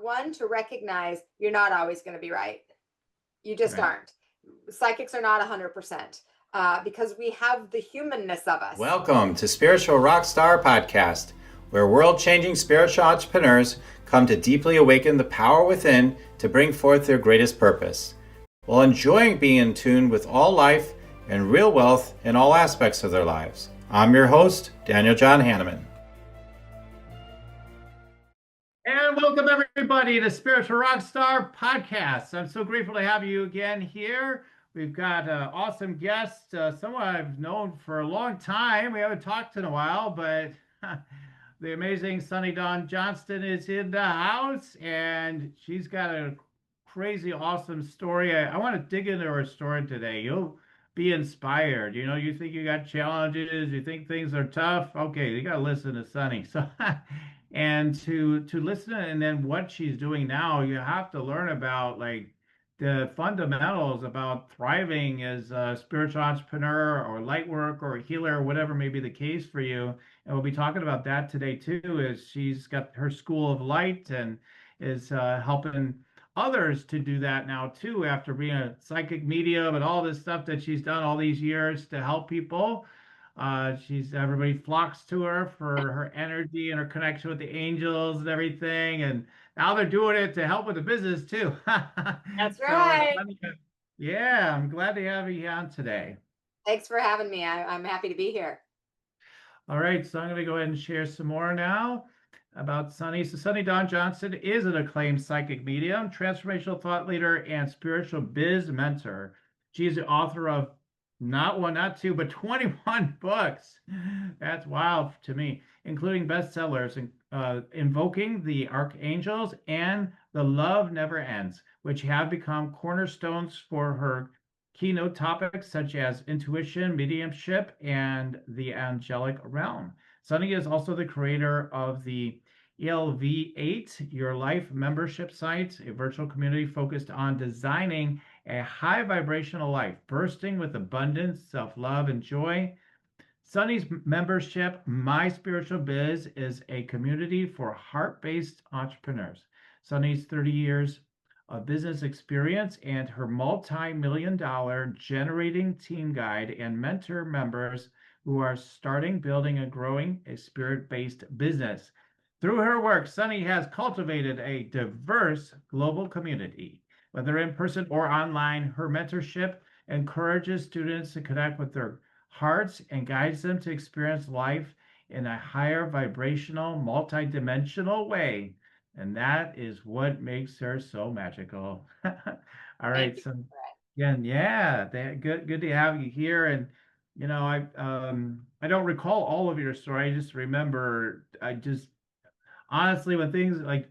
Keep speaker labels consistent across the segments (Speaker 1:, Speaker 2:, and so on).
Speaker 1: one, to recognize you're not always going to be right. You just
Speaker 2: Right.
Speaker 1: aren't. Psychics are not 100%, because we have the humanness of us.
Speaker 2: Welcome to Spiritual Rockstar Podcast, where world-changing spiritual entrepreneurs come to deeply awaken the power within to bring forth their greatest purpose, while enjoying being in tune with all life and real wealth in all aspects of their lives. I'm your host, Daniel John Hanneman. And welcome everybody to Spiritual Rockstar Podcast. I'm so grateful to have you again here. We've got an awesome guest, someone I've known for a long time. We haven't talked in a while, but the amazing Dawn Johnston is in the house, and she's got a crazy, awesome story. I want to dig into her story today. You'll be inspired. You know, you think you got challenges, you think things are tough. Okay, you got to listen to Sunny. So, and to listen, and then what she's doing now, you have to learn about like the fundamentals about thriving as a spiritual entrepreneur or light work or a healer, or whatever may be the case for you. And we'll be talking about that today too, as she's got her school of light and is helping others to do that now too, after being a psychic medium and all this stuff that she's done all these years to help people. Everybody flocks to her for her energy and her connection with the angels and everything. And now they're doing it to help with the business too.
Speaker 1: That's
Speaker 2: So,
Speaker 1: right.
Speaker 2: yeah, I'm glad to have you on today.
Speaker 1: Thanks for having me. I'm happy to be here.
Speaker 2: All right, so I'm going to go ahead and share some more now about Sunny. So Dawn Johnston is an acclaimed psychic medium, transformational thought leader, and spiritual biz mentor. She's the author of not one, not two, but 21 books. That's wild to me, including bestsellers, Invoking, the Archangels, and The Love Never Ends, which have become cornerstones for her keynote topics such as intuition, mediumship, and the angelic realm. Sunny is also the creator of the ELV8, Your Life membership site, a virtual community focused on designing a high vibrational life, bursting with abundance, self-love, and joy. Sunny's membership, My Spiritual Biz, is a community for heart-based entrepreneurs. Sunny's 30 years of business experience and her multi-million dollar generating team guide and mentor members who are starting, building, and growing a spirit-based business. Through her work, Sunny has cultivated a diverse global community. Whether in person or online, her mentorship encourages students to connect with their hearts and guides them to experience life in a higher vibrational, multi-dimensional way. And that is what makes her so magical. All
Speaker 1: Thank
Speaker 2: right.
Speaker 1: you.
Speaker 2: So again, yeah, good to have you here. And I don't recall all of your story. I just remember honestly, when things like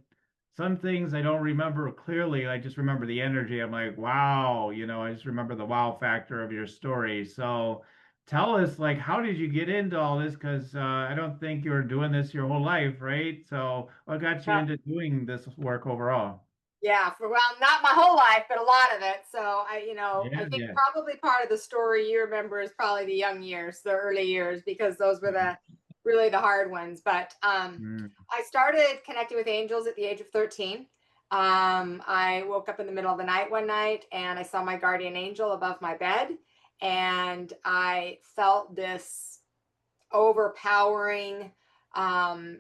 Speaker 2: some things I don't remember clearly, I just remember the energy. I'm like, wow, I just remember the wow factor of your story. So tell us, like, how did you get into all this? Because I don't think you were doing this your whole life, right? So what got you into doing this work overall?
Speaker 1: Yeah, not my whole life, but a lot of it. So I
Speaker 2: Yeah,
Speaker 1: think
Speaker 2: yeah.
Speaker 1: probably part of the story you remember is probably the young years, the early years, because those were the really the hard ones. But
Speaker 2: Mm,
Speaker 1: I started connecting with angels at the age of 13. I woke up in the middle of the night one night and I saw my guardian angel above my bed, and I felt this overpowering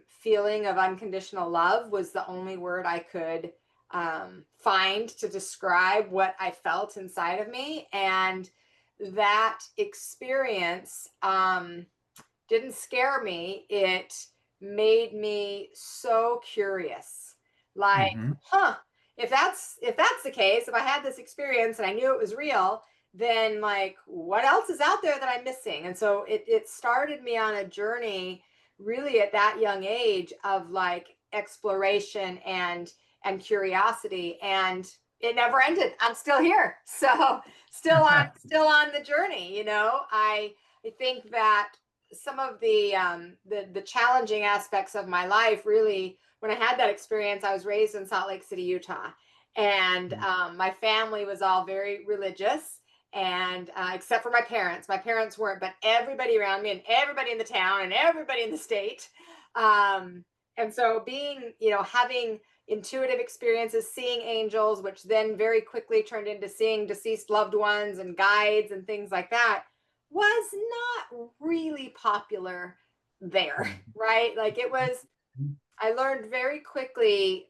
Speaker 1: feeling of unconditional love. Was the only word I could find to describe what I felt inside of me. And that experience didn't scare me. It made me so curious. Like,
Speaker 2: hmm
Speaker 1: if that's the case, if I had this experience and I knew it was real, then like what else is out there that I'm missing? And so it started me on a journey really at that young age of like exploration and curiosity, and it never ended. I'm still here. So still on the journey. I think that some of the challenging aspects of my life, really, when I had that experience, I was raised in Salt Lake City, Utah, and my family was all very religious, and except for my parents weren't, but everybody around me and everybody in the town and everybody in the state. And so having intuitive experiences, seeing angels, which then very quickly turned into seeing deceased loved ones and guides and things like that, was not really popular there, right? Like it was, I learned very quickly,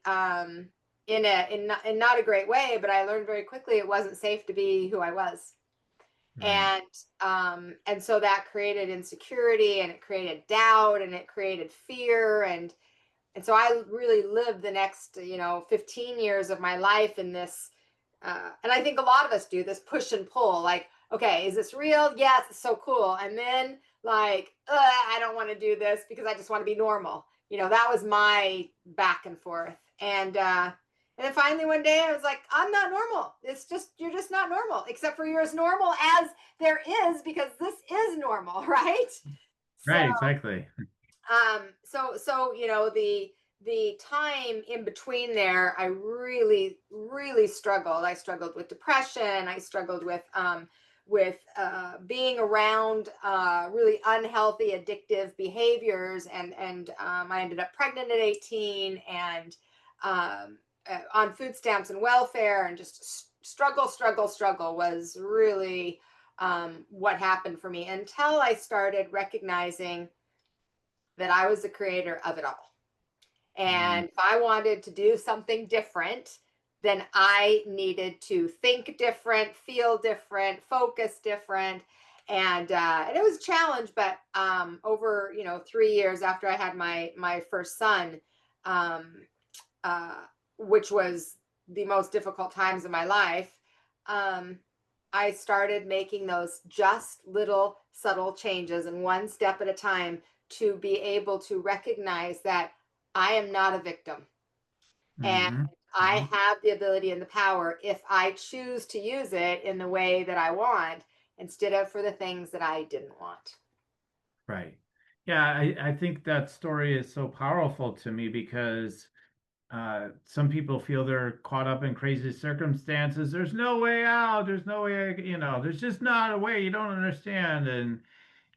Speaker 1: in not a great way, but I learned very quickly it wasn't safe to be who I was.
Speaker 2: Right.
Speaker 1: And so that created insecurity, and it created doubt, and it created fear, and so I really lived the next 15 years of my life in this, and I think a lot of us do this push and pull, like, okay, is this real? Yes, it's so cool. And then like, I don't want to do this because I just want to be normal. That was my back and forth. And then finally one day I was like, I'm not normal. It's just, you're just not normal, except for you're as normal as there is, because this is normal, right? So
Speaker 2: Right, exactly.
Speaker 1: the time in between there, I really struggled. I struggled with depression. I struggled with being around really unhealthy addictive behaviors, and I ended up pregnant at 18, and on food stamps and welfare, and just struggle was really what happened for me, until I started recognizing that I was the creator of it all.
Speaker 2: Mm,
Speaker 1: And if I wanted to do something different, then I needed to think different, feel different, focus different. And it was a challenge, but over 3 years after I had my first son, um, uh, which was the most difficult times of my life, um, I started making those just little subtle changes, and one step at a time, to be able to recognize that I am not a victim, and
Speaker 2: mhm,
Speaker 1: I
Speaker 2: mhm.
Speaker 1: have the ability and the power, if I choose to use it in the way that I want, instead of for the things that I didn't want.
Speaker 2: Right. Yeah, I think that story is so powerful to me because some people feel they're caught up in crazy circumstances. There's no way out. There's no way, there's just not a way. You don't understand. And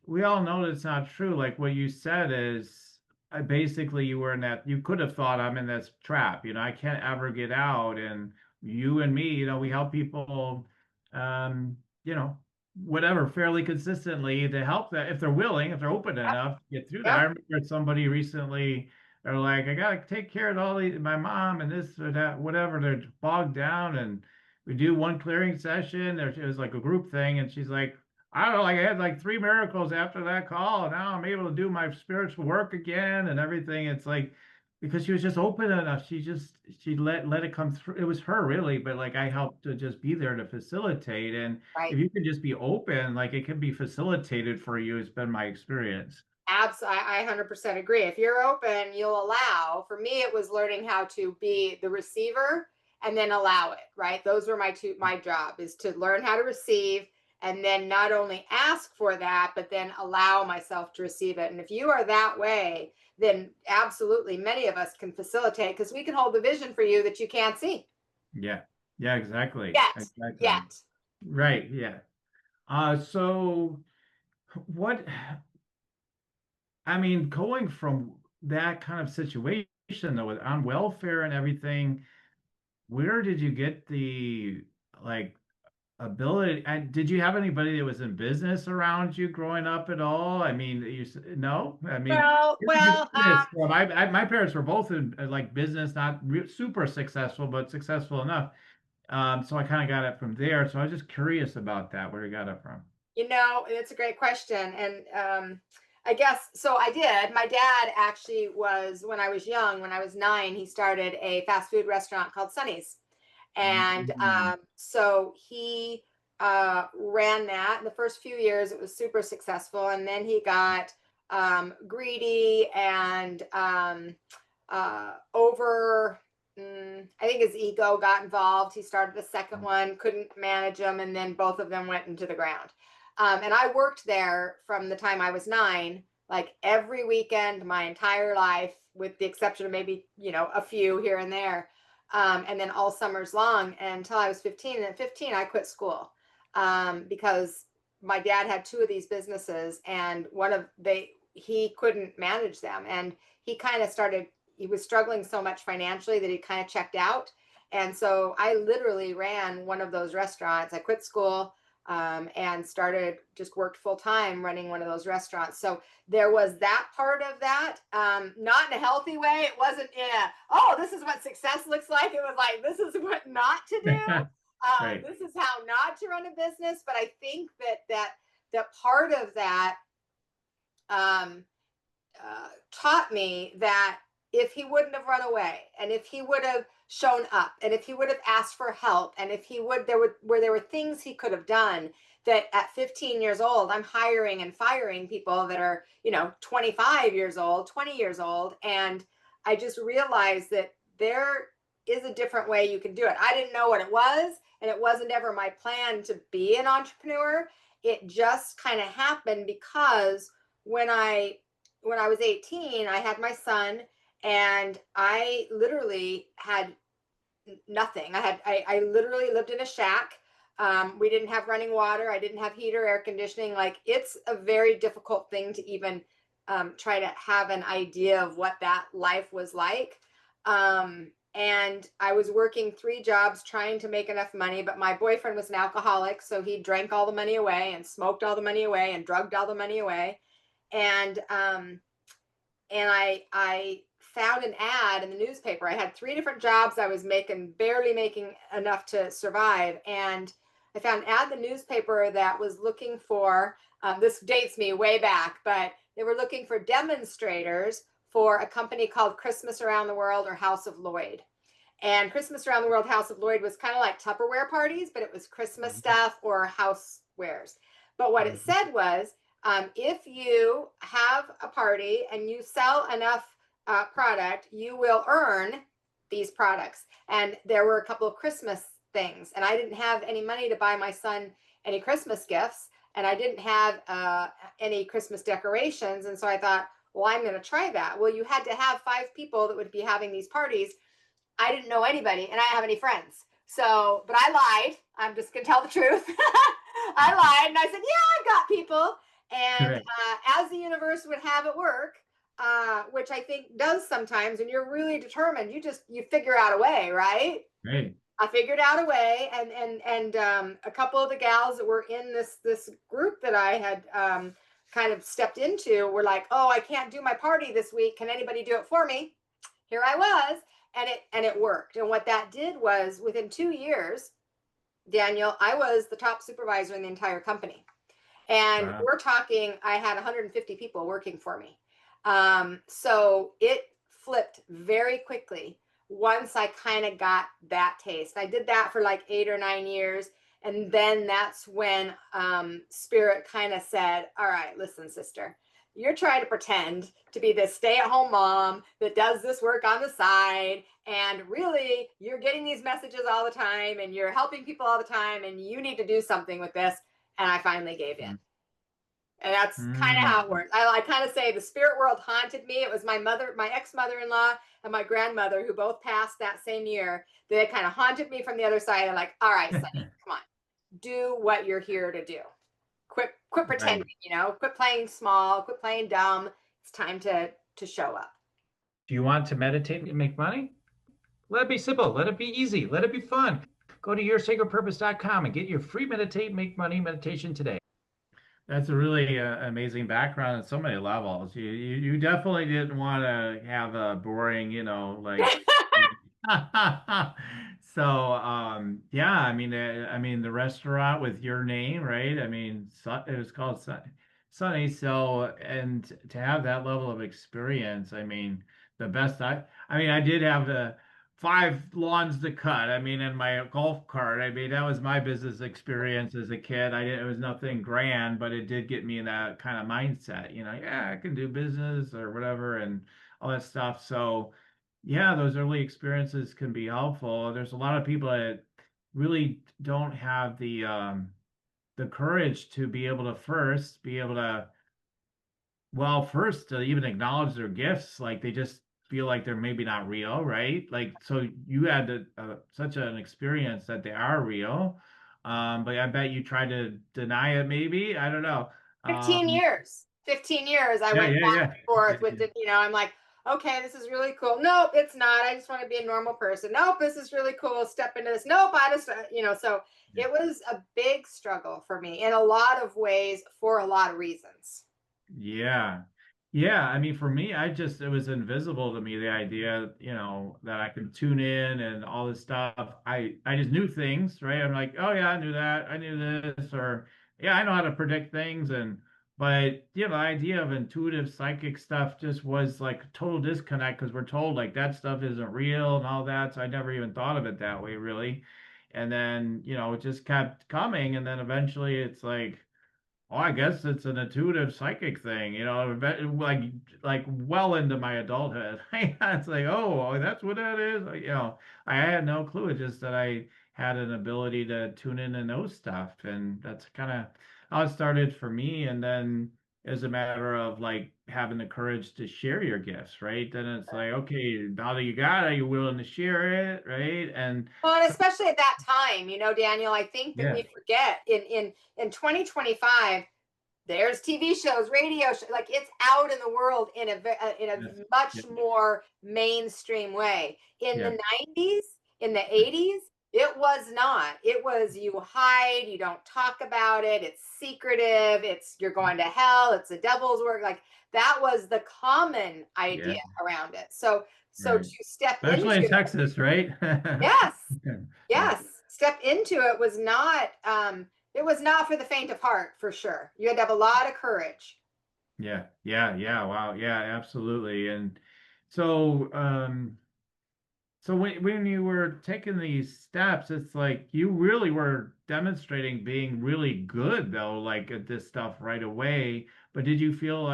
Speaker 2: we all know that's not true. Like what you said is basically you were in that, you could have thought I'm in this trap, I can't ever get out. And you and me, we help people, um, you know, whatever, fairly consistently to help that if they're willing, if they're open enough to get through that. I
Speaker 1: Yep.
Speaker 2: remember somebody recently, they're like, I gotta take care of all these, my mom and this or that, whatever. They're bogged down, and we do one clearing session. There, it was like a group thing, and she's like, I don't know, like I had like three miracles after that call, and now I'm able to do my spiritual work again and everything. It's like because she was just open enough. She let it come through. It was her really, but like I helped to just be there to facilitate. And if
Speaker 1: Right.
Speaker 2: you can just be open, like it can be facilitated for you. It's been my experience.
Speaker 1: Absolutely, I 100% agree. If you're open, you'll allow. For me, it was learning how to be the receiver and then allow it, right? Those were my job, is to learn how to receive, and then not only ask for that, but then allow myself to receive it. And if you are that way, then absolutely many of us can facilitate, because we can hold the vision for you that you can't see
Speaker 2: Yeah. Yeah, exactly.
Speaker 1: yet.
Speaker 2: Exactly.
Speaker 1: Yet.
Speaker 2: Right. Yeah. So what I mean, going from that kind of situation though, with on welfare and everything, where did you get the like ability? And did you have anybody that was in business around you growing up at all? I mean, no. I mean,
Speaker 1: Well,
Speaker 2: where did you
Speaker 1: well,
Speaker 2: get this from? My parents were both in like business, not super successful, but successful enough. So I kind of got it from there. So I was just curious about that, where you got it from.
Speaker 1: It's a great question. And I guess so. I did. My dad actually was, when I was young, when I was 9, he started a fast food restaurant called Sonny's. And
Speaker 2: Mhm.
Speaker 1: so he ran that. In the first few years, it was super successful. And then he got greedy and over. I think his ego got involved. He started a second one, couldn't manage them, and then both of them went into the ground. And I worked there from the time I was 9, like every weekend, my entire life, with the exception of maybe, a few here and there. And then all summers long until I was 15. And at 15, I quit school because my dad had 2 of these businesses, and he couldn't manage them. And he kind of started, he was struggling so much financially that he kind of checked out. And so I literally ran one of those restaurants. I quit school, and started, just worked full time running one of those restaurants. So there was that part of that, not in a healthy way. It wasn't in a, oh, this is what success looks like. It was like, this is what not to do.
Speaker 2: Right.
Speaker 1: This is how not to run a business. But I think that part of that, um, taught me that if he wouldn't have run away, and if he would have shown up, and if he would have asked for help, and if he would, there were things he could have done, that at 15 years old I'm hiring and firing people that are, 25 years old, 20 years old. And I just realized that there is a different way you can do it. I didn't know what it was, and it wasn't ever my plan to be an entrepreneur. It just kind of happened because when I was 18, I had my son, and I literally had nothing. I literally lived in a shack. We didn't have running water. I didn't have heater, air conditioning. Like, it's a very difficult thing to even try to have an idea of what that life was like. And I was working 3 jobs trying to make enough money, but my boyfriend was an alcoholic. So he drank all the money away and smoked all the money away and drugged all the money away. And I found an ad in the newspaper. I had 3 different jobs. I was barely making enough to survive. And I found an ad in the newspaper that was looking for, this dates me way back, but they were looking for demonstrators for a company called Christmas Around the World, or House of Lloyd. And Christmas Around the World, House of Lloyd was kind of like Tupperware parties, but it was Christmas stuff or housewares. But what it said was, if you have a party and you sell enough product, you will earn these products. And there were a couple of Christmas things, and I didn't have any money to buy my son any Christmas gifts, and I didn't have any Christmas decorations. And so I thought, well, I'm going to try that. Well, you had to have 5 people that would be having these parties. I didn't know anybody, and I didn't have any friends. So, but I lied. I'm just going to tell the truth. I lied, and I said, yeah, I've got people. And
Speaker 2: Right.
Speaker 1: as the universe would have it work, which I think does sometimes, and you're really determined, you figure out a way, right?
Speaker 2: Right.
Speaker 1: I figured out a way, and a couple of the gals that were in this group that I had kind of stepped into were like, oh, I can't do my party this week. Can anybody do it for me? Here I was, and it worked. And what that did was, within 2 years, Daniel, I was the top supervisor in the entire company. And
Speaker 2: Wow.
Speaker 1: we're talking, I had 150 people working for me. So it flipped very quickly once I kind of got that taste. I did that for like 8 or 9 years. And then that's when Spirit kind of said, all right, listen, sister, you're trying to pretend to be this stay-at-home mom that does this work on the side. And really, you're getting these messages all the time, and you're helping people all the time, and you need to do something with this. And I finally gave in. And that's kind of
Speaker 2: Mm.
Speaker 1: how it works. I kind of say the spirit world haunted me. It was my mother, my ex-mother-in-law, and my grandmother, who both passed that same year. They kind of haunted me from the other side. They're like, all right, Sonny, come on, do what you're here to do. Quit
Speaker 2: Right.
Speaker 1: pretending, quit playing small, quit playing dumb. It's time to show up.
Speaker 2: Do you want to meditate and make money? Let it be simple. Let it be easy. Let it be fun. Go to yoursacredpurpose.com and get your free Meditate Make Money meditation today. That's a really amazing background on so many levels. You definitely didn't want to have a boring, like. So yeah, I mean the restaurant with your name, right? I mean, it was called Sunny. So, and to have that level of experience, I mean, the best I mean, I did have the 5 lawns to cut. I mean, in my golf cart. I mean, that was my business experience as a kid. I didn't, it was nothing grand, but it did get me in that kind of mindset, yeah, I can do business or whatever and all that stuff. So, yeah, those early experiences can be helpful. There's a lot of people that really don't have the courage to be able to first be able to, well, first to even acknowledge their gifts, like they just feel like they're maybe not real, right? Like, so you had such an experience that they are real, but I bet you tried to deny it. Maybe I don't know.
Speaker 1: 15
Speaker 2: Um,
Speaker 1: years. 15 years I
Speaker 2: yeah,
Speaker 1: went
Speaker 2: yeah,
Speaker 1: back
Speaker 2: yeah.
Speaker 1: and forth with it. I'm like, Okay, this is really cool. Nope, it's not. I just want to be a normal person. Nope, this is really cool. Step into this. Nope, I just, so it was a big struggle for me in a lot of ways for a lot of reasons.
Speaker 2: Yeah. Yeah. I mean, for me, it was invisible to me, the idea, that I could tune in and all this stuff. I just knew things, right? I'm like, oh yeah, I knew that. I knew this, or yeah, I know how to predict things. But the idea of intuitive psychic stuff just was like a total disconnect because we're told like that stuff isn't real and all that. So I never even thought of it that way, really. And then, it just kept coming. And then eventually it's like, oh, I guess it's an intuitive psychic thing, like well into my adulthood. It's like, oh, that's what that is. I had no clue. It's just that I had an ability to tune in and know stuff, and that's kind of how it started for me. And then it's a matter of like having the courage to share your gifts, right? Then it's like, okay, now that you got it, you're willing to share it, right? And
Speaker 1: Well, and
Speaker 2: so,
Speaker 1: especially at that time, Daniel, I think that
Speaker 2: yeah,
Speaker 1: we forget in 2025, there's TV shows, radio shows, like it's out in the world in a
Speaker 2: yes,
Speaker 1: much
Speaker 2: yeah,
Speaker 1: more mainstream way. In
Speaker 2: yeah,
Speaker 1: the 90s, in the 80s, it was not. It was you hide, you don't talk about it, it's secretive, it's you're going to hell, it's the devil's work. Like that was the common
Speaker 2: yeah,
Speaker 1: idea around it. So
Speaker 2: right.
Speaker 1: to step into
Speaker 2: Especially in
Speaker 1: it,
Speaker 2: Texas, right?
Speaker 1: yes,
Speaker 2: Yeah,
Speaker 1: yes, step into it was not it was not for the faint of heart for sure. You had to have a lot of courage.
Speaker 2: yeah, yeah, yeah. Wow, yeah, absolutely. And so, so when you were taking these steps, it's like you really were demonstrating being really good though, like at this stuff right away. But did you feel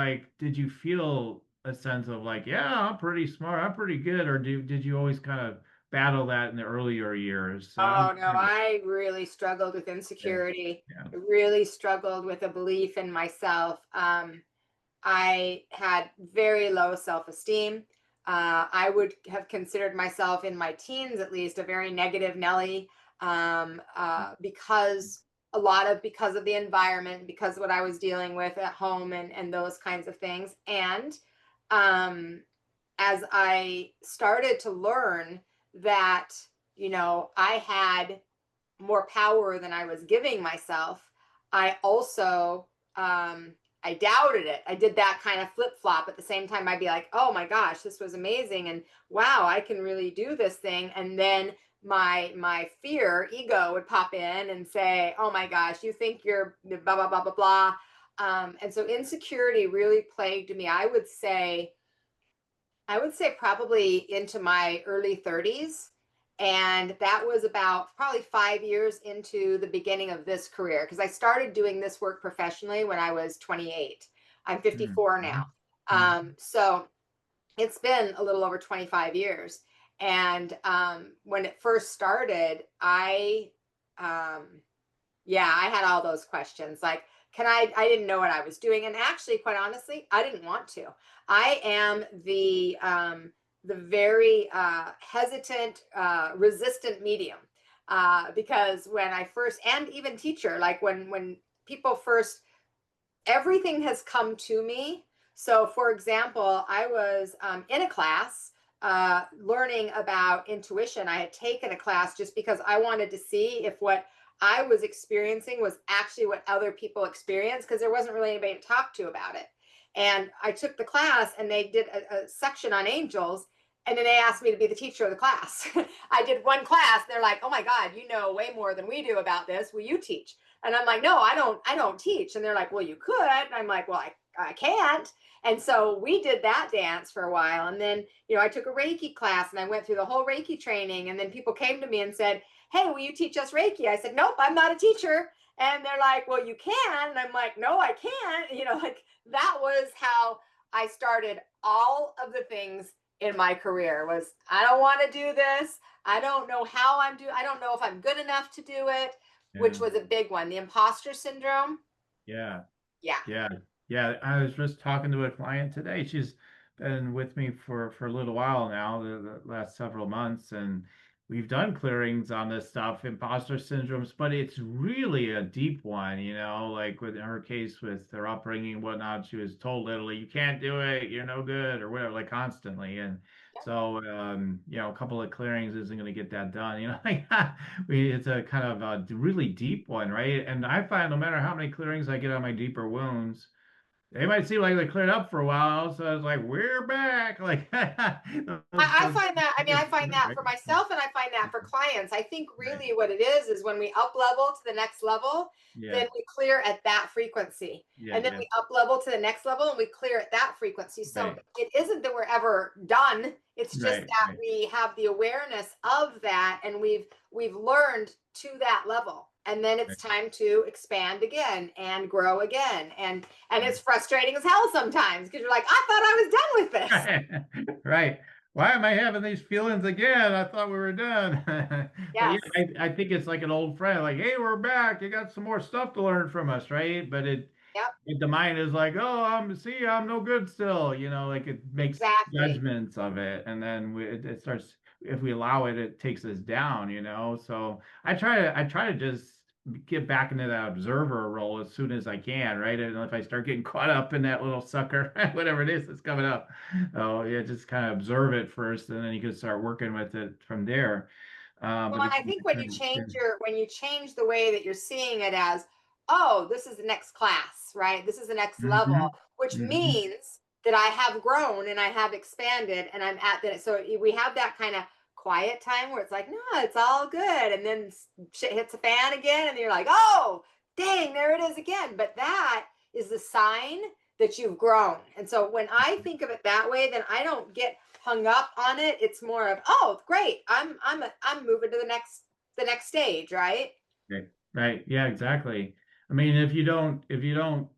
Speaker 2: a sense of like, yeah, I'm pretty smart, I'm pretty good, or did you always kind of battle that in the earlier years?
Speaker 1: Oh no, I really struggled with
Speaker 2: Yeah,
Speaker 1: insecurity.
Speaker 2: yeah,
Speaker 1: I really struggled with a belief in myself. I had very low self-esteem. I would have considered myself in my teens, at least, a very negative Nelly, because of the environment, because of what I was dealing with at home, and those kinds of things. And um, as I started to learn that, I had more power than I was giving myself, I also I doubted it. I did that kind of flip flop. At the same time, I'd be like, "Oh my gosh, this was amazing," and wow, I can really do this thing. And then my fear, ego would pop in and say, "Oh my gosh, you think you're blah blah blah blah blah," and so insecurity really plagued me. I would say probably into my early 30s. And that was about probably 5 years into the beginning of this career because I started doing this work professionally when I was 28. I'm 54 now.
Speaker 2: mm-hmm.
Speaker 1: So it's been a little over 25 years. And when it first started, um, yeah, I had all those questions like, I didn't know what I was doing. And actually, quite honestly, I didn't want to. I am the very hesitant, resistant medium. Because when I first, and even teacher, like when people first, everything has come to me. So, for example, I was in a class learning about intuition. I had taken a class just because I wanted to see if what I was experiencing was actually what other people experience, because there wasn't really anybody to talk to about it. And I took the class and they did a section on angels. And then they asked me to be the teacher of the class. I did one class. They're like, "Oh my God, you know way more than we do about this. Will you teach?" And I'm like, "No, I don't teach." And they're like, "Well, you could." And I'm like, "Well, I can't." And so we did that dance for a while. And then, I took a Reiki class and I went through the whole Reiki training. And then people came to me and said, "Hey, will you teach us Reiki?" I said, "Nope, I'm not a teacher." And they're like, "Well, you can." And I'm like, "No, I can't." Like that was how I started all of the things in my career was, I don't want to do this. I don't know how I don't know if I'm good enough to do it, which
Speaker 2: Yeah,
Speaker 1: was a big one. The imposter syndrome.
Speaker 2: yeah.
Speaker 1: Yeah.
Speaker 2: Yeah, yeah. I was just talking to a client today. She's been with me for a little while now, the last several months, and we've done clearings on this stuff, imposter syndromes, but it's really a deep one, like with her case with her upbringing and whatnot. She was told literally, you can't do it, you're no good, or whatever, like constantly. And so, a couple of clearings isn't going to get that done. Like it's a kind of a really deep one, right? And I find no matter how many clearings I get on my deeper wounds, they might seem like they cleared up for a while. So it's like, we're back. Like,
Speaker 1: I
Speaker 2: those,
Speaker 1: find that, I mean, I find that
Speaker 2: right?
Speaker 1: for myself and I find that for clients. I think really what it is when we up level to the next level,
Speaker 2: Yeah.
Speaker 1: then we clear at that frequency.
Speaker 2: Yeah.
Speaker 1: And then
Speaker 2: Yeah.
Speaker 1: we up level to the next level and we clear at that frequency. So
Speaker 2: Right.
Speaker 1: it isn't that we're ever done. It's just
Speaker 2: Right.
Speaker 1: that
Speaker 2: Right.
Speaker 1: we have the awareness of that and we've learned to that level. And then it's
Speaker 2: Right.
Speaker 1: time to expand again and grow again. And
Speaker 2: Right.
Speaker 1: it's frustrating as hell sometimes because you're like, I thought I was done with this.
Speaker 2: Right. Why am I having these feelings again? I thought we were done. But yeah,
Speaker 1: Yes.
Speaker 2: I think it's like an old friend, like, hey, we're back. You got some more stuff to learn from us, right? But
Speaker 1: Yep.
Speaker 2: the mind is like, oh, I'm no good still, like it makes
Speaker 1: Exactly.
Speaker 2: judgments of it, and then it starts. If we allow it, it takes us down. So I try to just get back into that observer role as soon as I can, right? And if I start getting caught up in that little sucker, whatever it is that's coming up, oh yeah, just kind of observe it first, and then you can start working with it from there.
Speaker 1: Well,
Speaker 2: But
Speaker 1: and I think when you change the way that you're seeing it as, oh, this is the next class, right? This is the next level,
Speaker 2: hmm
Speaker 1: which
Speaker 2: hmm
Speaker 1: means that I have grown and I have expanded and I'm at that. So we have that kind of quiet time where it's like, no, it's all good. And then shit hits a fan again, and you're like, oh, dang, there it is again. But that is the sign that you've grown. And so when I think of it that way, then I don't get hung up on it. It's more of, oh, great, I'm moving to the next stage, right?
Speaker 2: Right. Right. Yeah, exactly. I mean, if you don't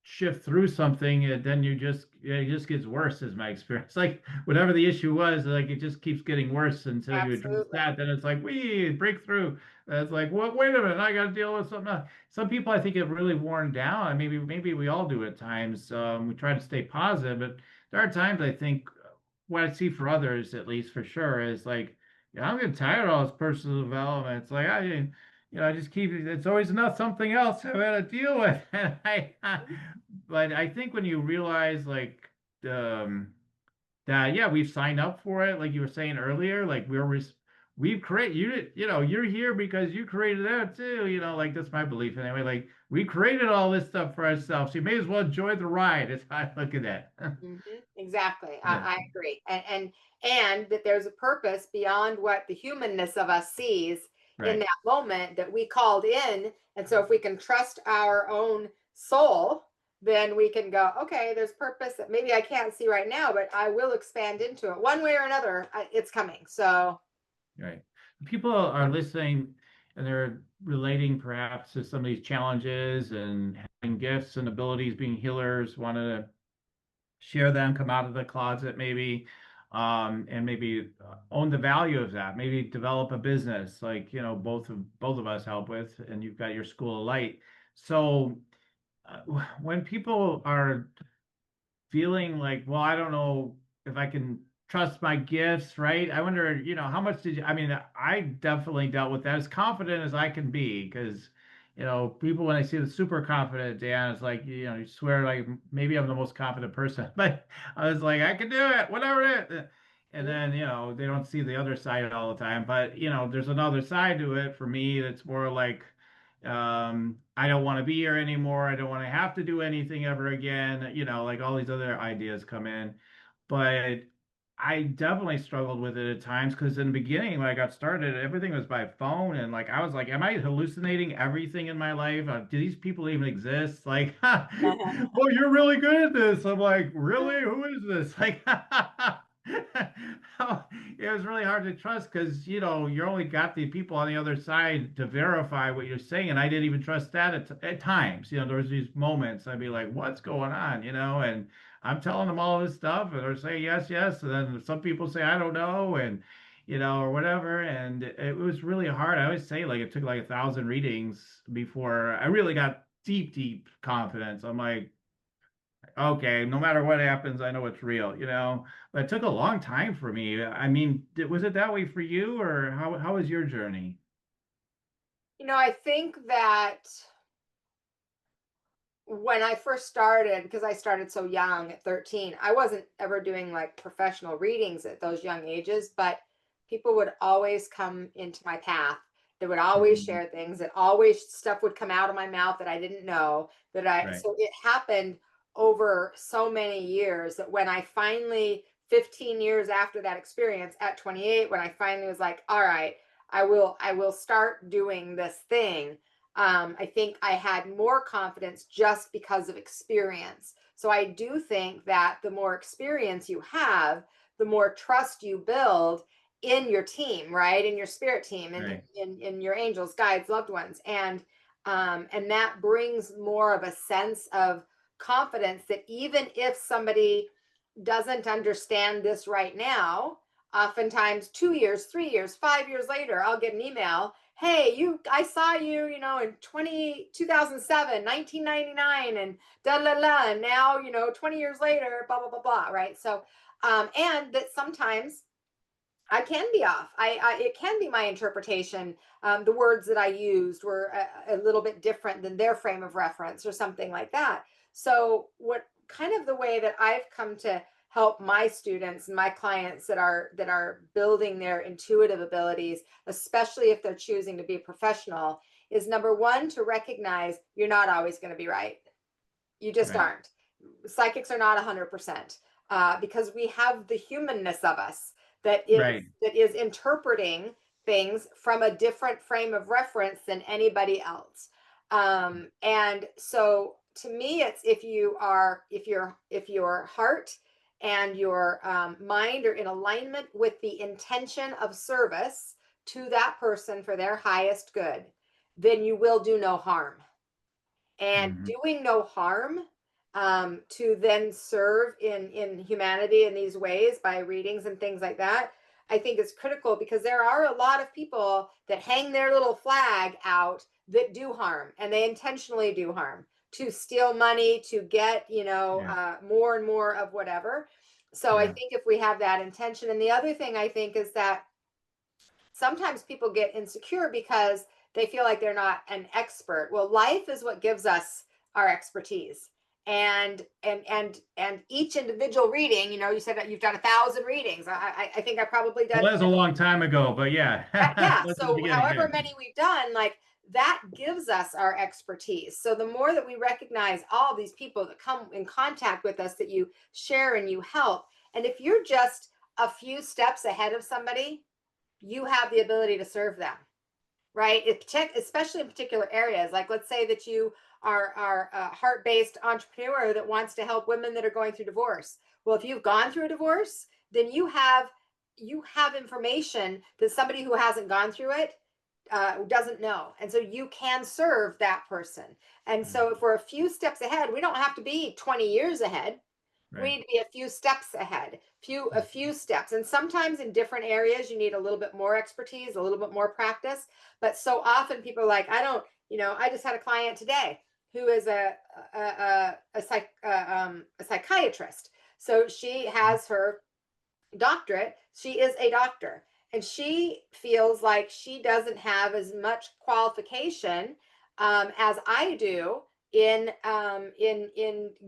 Speaker 2: shift through something, then it just gets worse, is my experience. Like whatever the issue was, like it just keeps getting worse until you address
Speaker 1: Absolutely.
Speaker 2: that. Then it's like we breakthrough. It's like, well, wait a minute, I got to deal with something else. Some people I think have really worn down, and maybe we all do at times. We try to stay positive, but there are times I think what I see for others, at least for sure, is like, yeah, I'm getting tired of all this personal development. It's like I just keep it's always enough something else I've got to deal with. And but I think when you realize like um that yeah, we've signed up for it, like you were saying earlier, like we've created you're here because you created that too, like that's my belief anyway. Like we created all this stuff for ourselves. So you may as well enjoy the ride. That's how I look at that.
Speaker 1: Mhm. Exactly. I,
Speaker 2: Yeah,
Speaker 1: I agree. And that there's a purpose beyond what the humanness of us sees in
Speaker 2: right.
Speaker 1: that moment that we called in. And so if we can trust our own soul, then we can go, okay, there's purpose that maybe I can't see right now, but I will expand into it one way or another. It's coming. So
Speaker 2: Right. People are listening and they're relating perhaps to some of these challenges and having gifts and abilities, being healers, want to share them, come out of the closet maybe, and maybe own the value of that. Maybe develop a business like, both of us help with, and you've got your School of Light. So when people are feeling like, well, I don't know if I can trust my gifts, right? I wonder, how much did you, I mean, I definitely dealt with that as confident as I can be because, people when I see the super confident Dan, it's like, you swear like maybe I'm the most confident person, but I was like, I can do it, whatever it is. And then, they don't see the other side all the time, but there's another side to it for me that's more like, I don't want to be here anymore. I don't want to have to do anything ever again. Like all these other ideas come in. But I definitely struggled with it at times because in the beginning, when I got started, everything was by phone. And like, I was like, am I hallucinating everything in my life? Do these people even exist? Like, well, you're really good at this. I'm like, really? Who is this? Like, it was really hard to trust because you only got the people on the other side to verify what you're saying, and I didn't even trust that at times. There was these moments I'd be like, "What's going on?" And I'm telling them all this stuff, and they're saying yes, yes, and then some people say I don't know, and or whatever, and it was really hard. I always say like it took like 1,000 readings before I really got deep, deep confidence. I'm like, okay, no matter what happens, I know it's real, you know. But it took a long time for me. I mean, was it that way for you, or how was your journey?
Speaker 1: I think that when I first started, because I started so young at 13, I wasn't ever doing like professional readings at those young ages, but people would always come into my path. They would always
Speaker 2: Mhm.
Speaker 1: share things, and always stuff would come out of my mouth that I didn't know
Speaker 2: Right,
Speaker 1: so it happened over so many years that when I finally, 15 years after that experience at 28, when I finally was like, all right, I will start doing this thing. I think I had more confidence just because of experience. So I do think that the more experience you have, the more trust you build in your team, right? In your spirit team, and
Speaker 2: right,
Speaker 1: in your angels, guides, loved ones, and that brings more of a sense of confidence that even if somebody doesn't understand this right now, oftentimes 2 years, 3 years, 5 years later, I'll get an email. Hey, I saw you, in 2007, 1999, and da la la. And now, 20 years later, blah, blah, blah, blah. Right. So, and that sometimes I can be off. It can be my interpretation. The words that I used were a little bit different than their frame of reference or something like that. So, what kind of the way that I've come to help my students and my clients that are building their intuitive abilities, especially if they're choosing to be professional, is number one, to recognize you're not always going to be right. You just
Speaker 2: right,
Speaker 1: aren't. Psychics are not 100%, because we have the humanness of us that is
Speaker 2: right.
Speaker 1: that is interpreting things from a different frame of reference than anybody else. And so to me, it's if your heart and your mind are in alignment with the intention of service to that person for their highest good, then you will do no harm. And
Speaker 2: Hmm.
Speaker 1: doing no harm, to then serve in humanity in these ways by readings and things like that, I think is critical, because there are a lot of people that hang their little flag out that do harm, and they intentionally do harm to steal money, to get
Speaker 2: Yeah,
Speaker 1: more and more of whatever. So I
Speaker 2: yeah.
Speaker 1: think if we have that intention, and the other thing I think is that sometimes people get insecure because they feel like they're not an expert. Well, life is what gives us our expertise. And each individual reading, you said that you've done 1,000 readings. I think I probably
Speaker 2: Well,
Speaker 1: done,
Speaker 2: that was a long time ago, but yeah,
Speaker 1: yeah.
Speaker 2: that's in the
Speaker 1: So
Speaker 2: beginning.
Speaker 1: however
Speaker 2: Yeah,
Speaker 1: many we've done, like, that gives us our expertise. So the more that we recognize all these people that come in contact with us, that you share and you help, and if you're just a few steps ahead of somebody, you have the ability to serve them, right? Especially in particular areas. Like, let's say that you are a heart-based entrepreneur that wants to help women that are going through divorce. Well, if you've gone through a divorce, then you have information that somebody who hasn't gone through it doesn't know, and so you can serve that person. And so if we're a few steps ahead, we don't have to be 20 years ahead. We
Speaker 2: right.
Speaker 1: need to be a few steps ahead, a few steps. And sometimes in different areas you need a little bit more expertise, a little bit more practice. But so often people are like, I don't, I just had a client today who is a psychiatrist. So she has her doctorate. She is a doctor, and she feels like she doesn't have as much qualification as I do in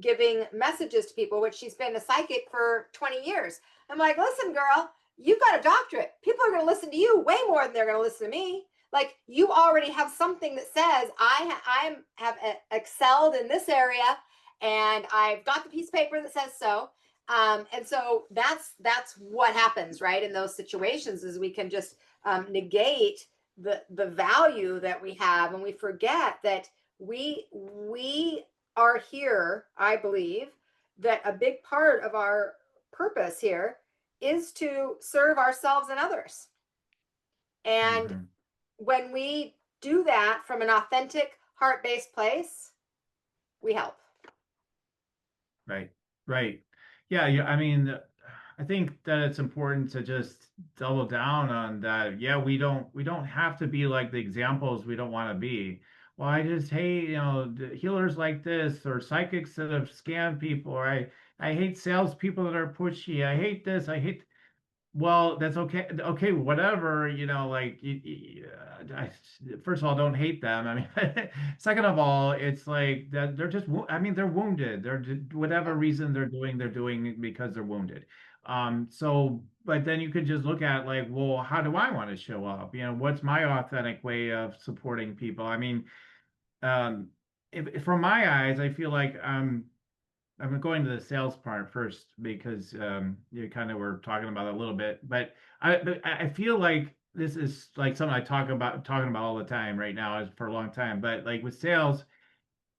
Speaker 1: giving messages to people, which she's been a psychic for 20 years. I'm like, listen, girl, you've got a doctorate. People are going to listen to you way more than they're going to listen to me. Like, you already have something that says I have excelled in this area, and I've got the piece of paper that says so. And so that's what happens, right? In those situations, is we can just negate the value that we have, and we forget that we are here. I believe that a big part of our purpose here is to serve ourselves and others. And
Speaker 2: Hmm.
Speaker 1: when we do that from an authentic, heart-based place, we help.
Speaker 2: Right, right. Yeah, yeah. I mean, I think that it's important to just double down on that. Yeah, we don't have to be like the examples we don't want to be. well, I just hate, healers like this, or psychics that have scammed people, or I hate salespeople that are pushy. I hate this. I hate. Well, that's okay. Okay, whatever, like, first of all, don't hate them. I mean, second of all, it's like that they're just, I mean, they're wounded. Whatever reason they're doing it because they're wounded. So, but then you could just look at like, well, how do I want to show up? What's my authentic way of supporting people? I mean, um, from my eyes, I feel like I'm going to the sales part first because you kind of were talking about it a little bit, but I feel like this is like something I talking about all the time right now is for a long time. But like with sales,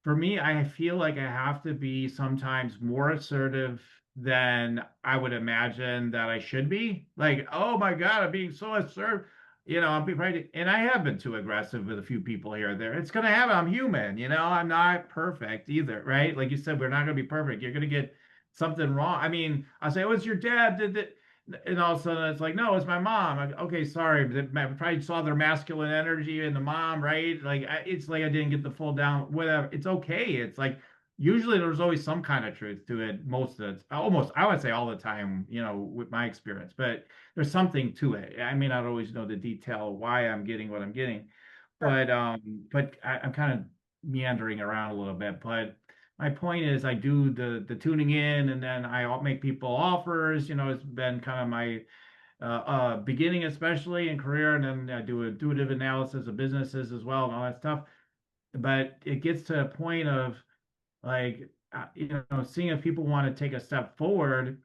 Speaker 2: for me, I feel like I have to be sometimes more assertive than I would imagine that I should be. Like, oh my God, I'm being so assertive. I'm being right, and I have been too aggressive with a few people here or there. It's gonna happen. I'm human, I'm not perfect either, right? Like you said, we're not gonna be perfect. You're gonna get something wrong. I mean, I'll say, "Oh, it's your dad did it," and all of a sudden it's like, "No, it's my mom." Okay, sorry, but I probably saw their masculine energy in the mom, right? Like it's like I didn't get the full down. Whatever, it's okay. It's like usually there's always some kind of truth to it. Most of it, almost I would say all the time, with my experience. But there's something to it. I may not always know the detail why I'm getting what I'm getting,
Speaker 1: Sure.
Speaker 2: but I'm kind of meandering around a little bit. But my point is, I do the tuning in, and then I make people offers. It's been kind of my beginning, especially in career, and then I do intuitive analysis of businesses as well and all that stuff. But it gets to a point of like, seeing if people want to take a step forward.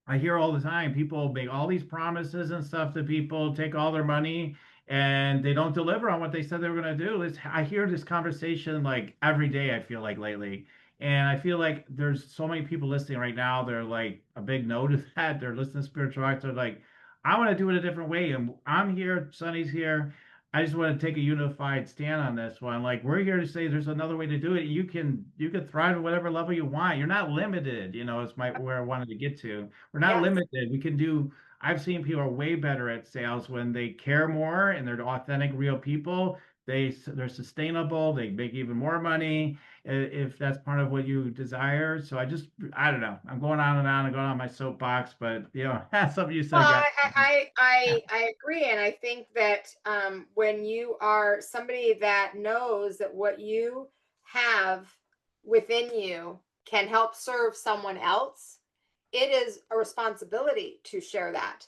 Speaker 2: I hear all the time people make all these promises and stuff to people, take all their money, and they don't deliver on what they said they were going to do. I hear this conversation like every day, I feel like lately. And I feel like there's so many people listening right now. They're like a big no to that. They're listening to spiritual acts. They're like, I want to do it a different way. And I'm here, Sonny's here. I just want to take a unified stand on this one. Like we're here to say there's another way to do it. You can thrive at whatever level you want. You're not limited, is where I wanted to get to. We're not
Speaker 1: Yes.
Speaker 2: limited. I've seen people are way better at sales when they care more and they're authentic, real people. They're sustainable. They make even more money if that's part of what you desire. So I don't know. I'm going on and on and going on my soapbox, but something you
Speaker 1: Well,
Speaker 2: said got.
Speaker 1: I agree, and I think that when you are somebody that knows that what you have within you can help serve someone else, it is a responsibility to share that.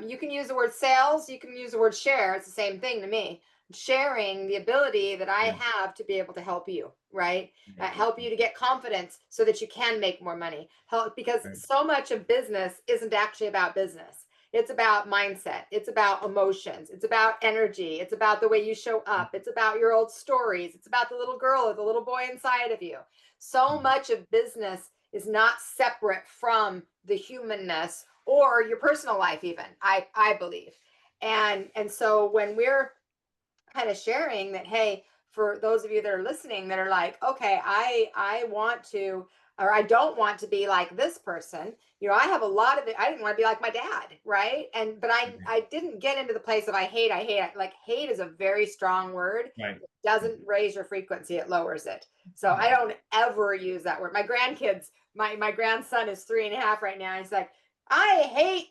Speaker 1: You can use the word sales, you can use the word share. It's the same thing to me. Sharing the ability that I
Speaker 2: Yeah,
Speaker 1: have to be able to help you, right?
Speaker 2: yeah,
Speaker 1: Help you to get confidence so that you can make more money. Help because
Speaker 2: right,
Speaker 1: so much of business isn't actually about business. It's about mindset. It's about emotions. It's about energy. It's about the way you show up. It's about your old stories. It's about the little girl or the little boy inside of you. So much of business is not separate from the humanness or your personal life even, I believe. And so when we're kind of sharing that, hey, for those of you that are listening that are like, okay, I want to, or I don't want to be like this person. I have a lot of it. I didn't want to be like my dad, right? And but I didn't get into the place of I hate. Like hate is a very strong word.
Speaker 2: right,
Speaker 1: It doesn't raise your frequency, it lowers it. So I don't ever use that word. My grandkids, my grandson is 3.5 right now. He's like, I hate,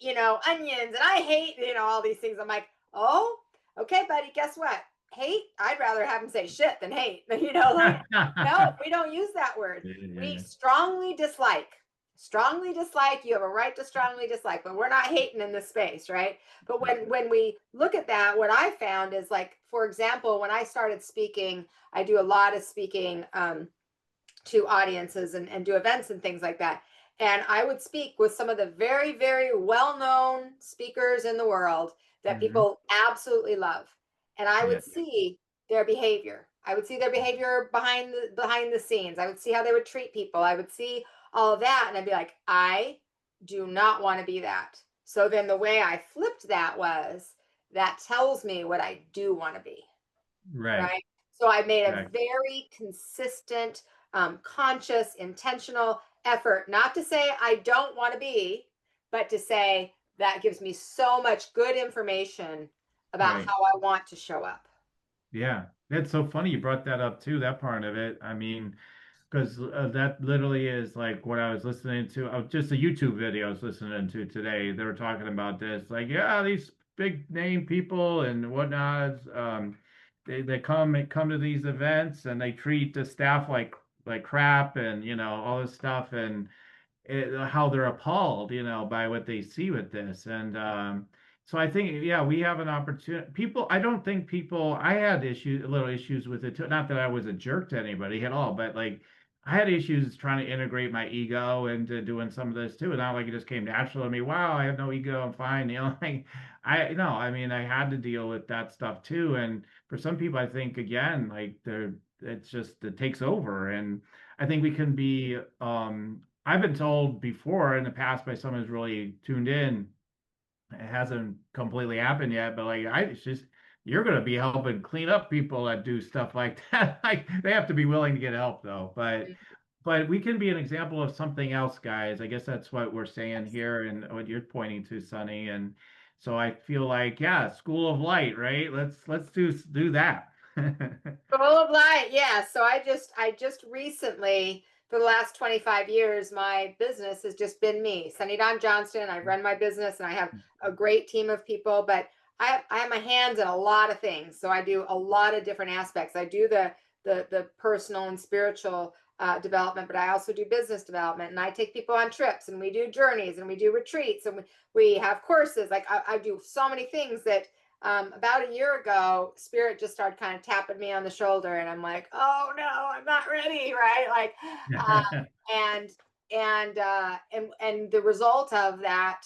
Speaker 1: onions and I hate, all these things. I'm like, oh, okay, buddy, guess what? Hate, I'd rather have him say shit than hate. Like, no,
Speaker 2: right.
Speaker 1: we don't use that word.
Speaker 2: Yeah, yeah,
Speaker 1: We
Speaker 2: yeah.
Speaker 1: strongly dislike. Strongly dislike. You have a right to strongly dislike, but we're not hating in this space, right? But when we look at that, what I found is like, for example, when I started speaking, I do a lot of speaking to audiences and do events and things like that. And I would speak with some of the very, very well known speakers in the world that
Speaker 2: Hmm.
Speaker 1: people absolutely love. And I
Speaker 2: Yeah,
Speaker 1: would see their behavior. I would see their behavior behind the scenes. I would see how they would treat people. I would see all of that. And I'd be like, I do not want to be that. So then the way I flipped that was that tells me what I do want to be,
Speaker 2: right,
Speaker 1: right? So I made a
Speaker 2: right,
Speaker 1: very consistent, conscious, intentional effort, not to say I don't want to be, but to say that gives me so much good information about
Speaker 2: right.
Speaker 1: how I want to show up.
Speaker 2: Yeah. That's so funny you brought that up too, that part of it. I mean, because that literally is like what I was listening to. Just a YouTube video I was listening to today. They were talking about this. Like, yeah, these big name people and whatnot, they come to these events and they treat the staff like crap and all this stuff and how they're appalled, by what they see with this. And so I think, yeah, we have an opportunity. People, I don't think people, I had little issues with it too. Not that I was a jerk to anybody at all, but like I had issues trying to integrate my ego into doing some of this too. And not like it just came natural to me. Wow, I have no ego. I'm fine. Like no, I mean, I had to deal with that stuff too. And for some people, I think again, like it's just, it takes over. And I think we can be, I've been told before in the past by someone who's really tuned in, it hasn't completely happened yet, but like it's just you're going to be helping clean up people that do stuff like that. Like they have to be willing to get help though. But we can be an example of something else, guys. I guess that's what we're saying here and what you're pointing to, Sonny. And so I feel like, yeah, School of Light, right? Let's do that.
Speaker 1: Full of light, yeah. So I just recently, for the last 25 years, my business has just been me, Sunny Dawn Johnston. I run my business and I have a great team of people, but I have my hands in a lot of things. So I do a lot of different aspects. I do the personal and spiritual development, but I also do business development, and I take people on trips, and we do journeys, and we do retreats, and we have courses. Like I do so many things that about a year ago, Spirit just started kind of tapping me on the shoulder, and I'm like, oh no, I'm not ready, right? Like, and and the result of that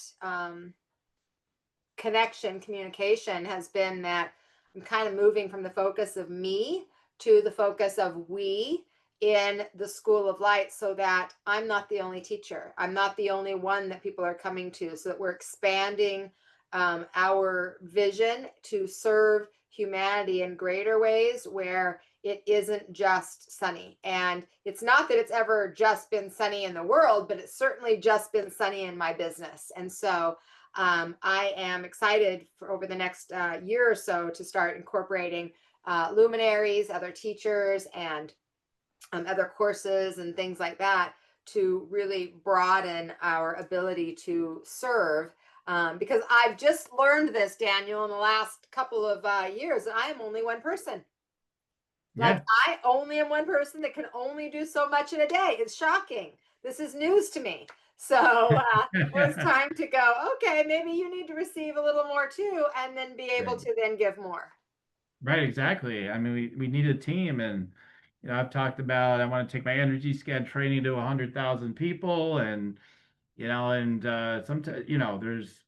Speaker 1: communication has been that I'm kind of moving from the focus of me to the focus of we in the School of Light, so that I'm not the only teacher. I'm not the only one that people are coming to, so that we're expanding our vision to serve humanity in greater ways where it isn't just sunny. And it's not that it's ever just been sunny in the world, but it's certainly just been sunny in my business. And so I am excited for over the next year or so to start incorporating luminaries, other teachers, and other courses and things like that to really broaden our ability to serve. Because I've just learned this, Daniel, in the last couple of years, that I am only one person. Like
Speaker 2: Yeah.
Speaker 1: I only am one person that can only do so much in a day. It's shocking. This is news to me. So it was time to go, okay, maybe you need to receive a little more too, and then be able
Speaker 2: Right.
Speaker 1: to then give more.
Speaker 2: Right, exactly. I mean, we need a team, and I've talked about I want to take my energy scan training to 100,000 people, and and sometimes there's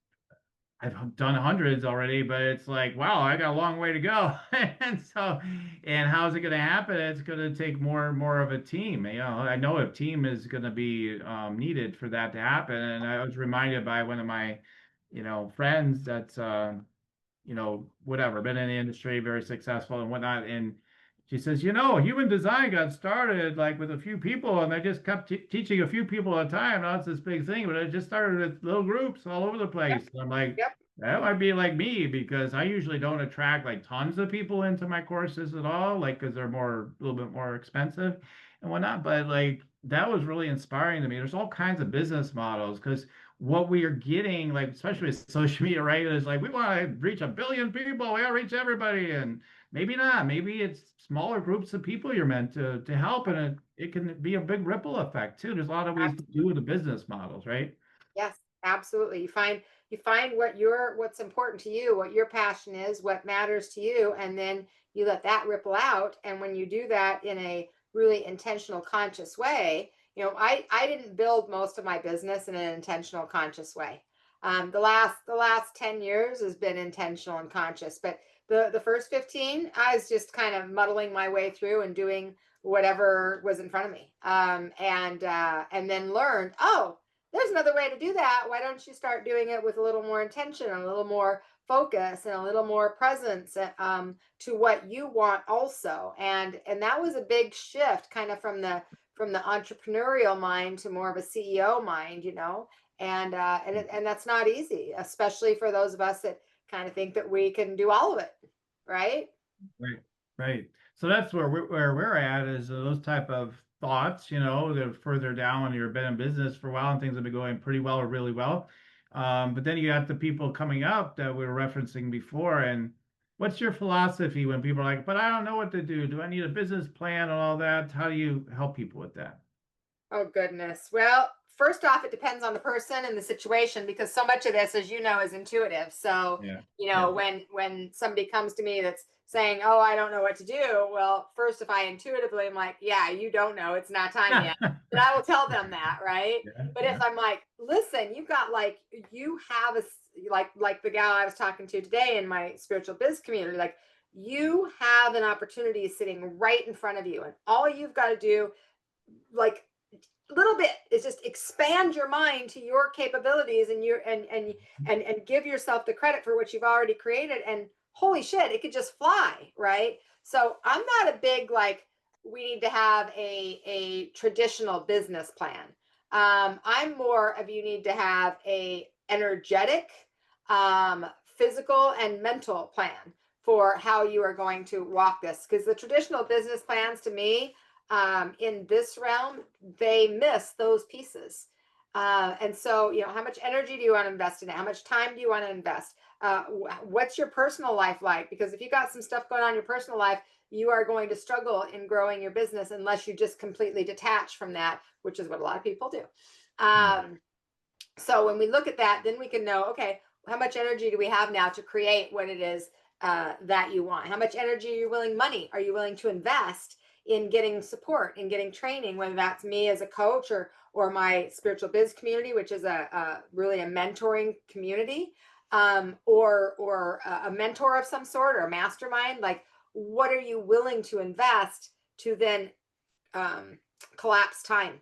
Speaker 2: I've done hundreds already, but it's like, wow, I got a long way to go. And so, and how's it going to happen? It's going to take more and more of a team. I know a team is going to be needed for that to happen. And I was reminded by one of my, friends that's whatever, been in the industry, very successful and whatnot. And she says, human design got started like with a few people, and they just kept teaching a few people at a time. Now it's this big thing, but it just started with little groups all over the
Speaker 1: Yep.
Speaker 2: place. And I'm like,
Speaker 1: Yep.
Speaker 2: that might be like me because I usually don't attract like tons of people into my courses at all, like because they're a little bit more expensive and whatnot. But like that was really inspiring to me. There's all kinds of business models because what we are getting, like especially with social media, right, is like we want to reach 1 billion people, we gotta reach everybody, and maybe not. Maybe it's smaller groups of people you're meant to help, and it can be a big ripple effect too. There's a lot of ways to do the business models, right?
Speaker 1: Yes, absolutely. You find what's important to you, what your passion is, what matters to you, and then you let that ripple out. And when you do that in a really intentional, conscious way, I didn't build most of my business in an intentional, conscious way. The last 10 years has been intentional and conscious, but the first 15, I was just kind of muddling my way through and doing whatever was in front of me. And then learned, oh, there's another way to do that. Why don't you start doing it with a little more intention and a little more focus and a little more presence to what you want also. And that was a big shift kind of from the entrepreneurial mind to more of a CEO mind, and that's not easy, especially for those of us that kind of think that we can do all of it, right?
Speaker 2: Right. Right. So that's where we're at is those type of thoughts, they're further down when you've been in business for a while and things have been going pretty well or really well. But then you got the people coming up that we were referencing before. And what's your philosophy when people are like, but I don't know what to do. Do I need a business plan and all that? How do you help people with that?
Speaker 1: Oh goodness. Well, first off, it depends on the person and the situation because so much of this, as you know, is intuitive. So,
Speaker 2: Yeah. Yeah.
Speaker 1: when somebody comes to me that's saying, "Oh, I don't know what to do," well, first, if I intuitively am like, "Yeah, you don't know, it's not time yet," then I will tell them that, right?
Speaker 2: Yeah.
Speaker 1: But if
Speaker 2: Yeah.
Speaker 1: I'm like, "Listen, you've got like you have like the gal I was talking to today in my spiritual biz community, like you have an opportunity sitting right in front of you, and all you've got to do." Like little bit is just expand your mind to your capabilities and your and give yourself the credit for what you've already created, and holy shit, it could just fly, right? So I'm not a big like we need to have a traditional business plan. I'm more of you need to have a energetic, physical and mental plan for how you are going to walk this, because the traditional business plans to me, in this realm, they miss those pieces. And so, how much energy do you want to invest in it? How much time do you want to invest? What's your personal life like? Because if you got some stuff going on in your personal life, you are going to struggle in growing your business unless you just completely detach from that, which is what a lot of people do.
Speaker 2: Right.
Speaker 1: So when we look at that, then we can know, okay, how much energy do we have now to create what it is that you want? How much energy are you money are you willing to invest in getting support, in getting training, whether that's me as a coach or my spiritual biz community, which is a really a mentoring community, or a mentor of some sort or a mastermind. Like, what are you willing to invest to then um, collapse time?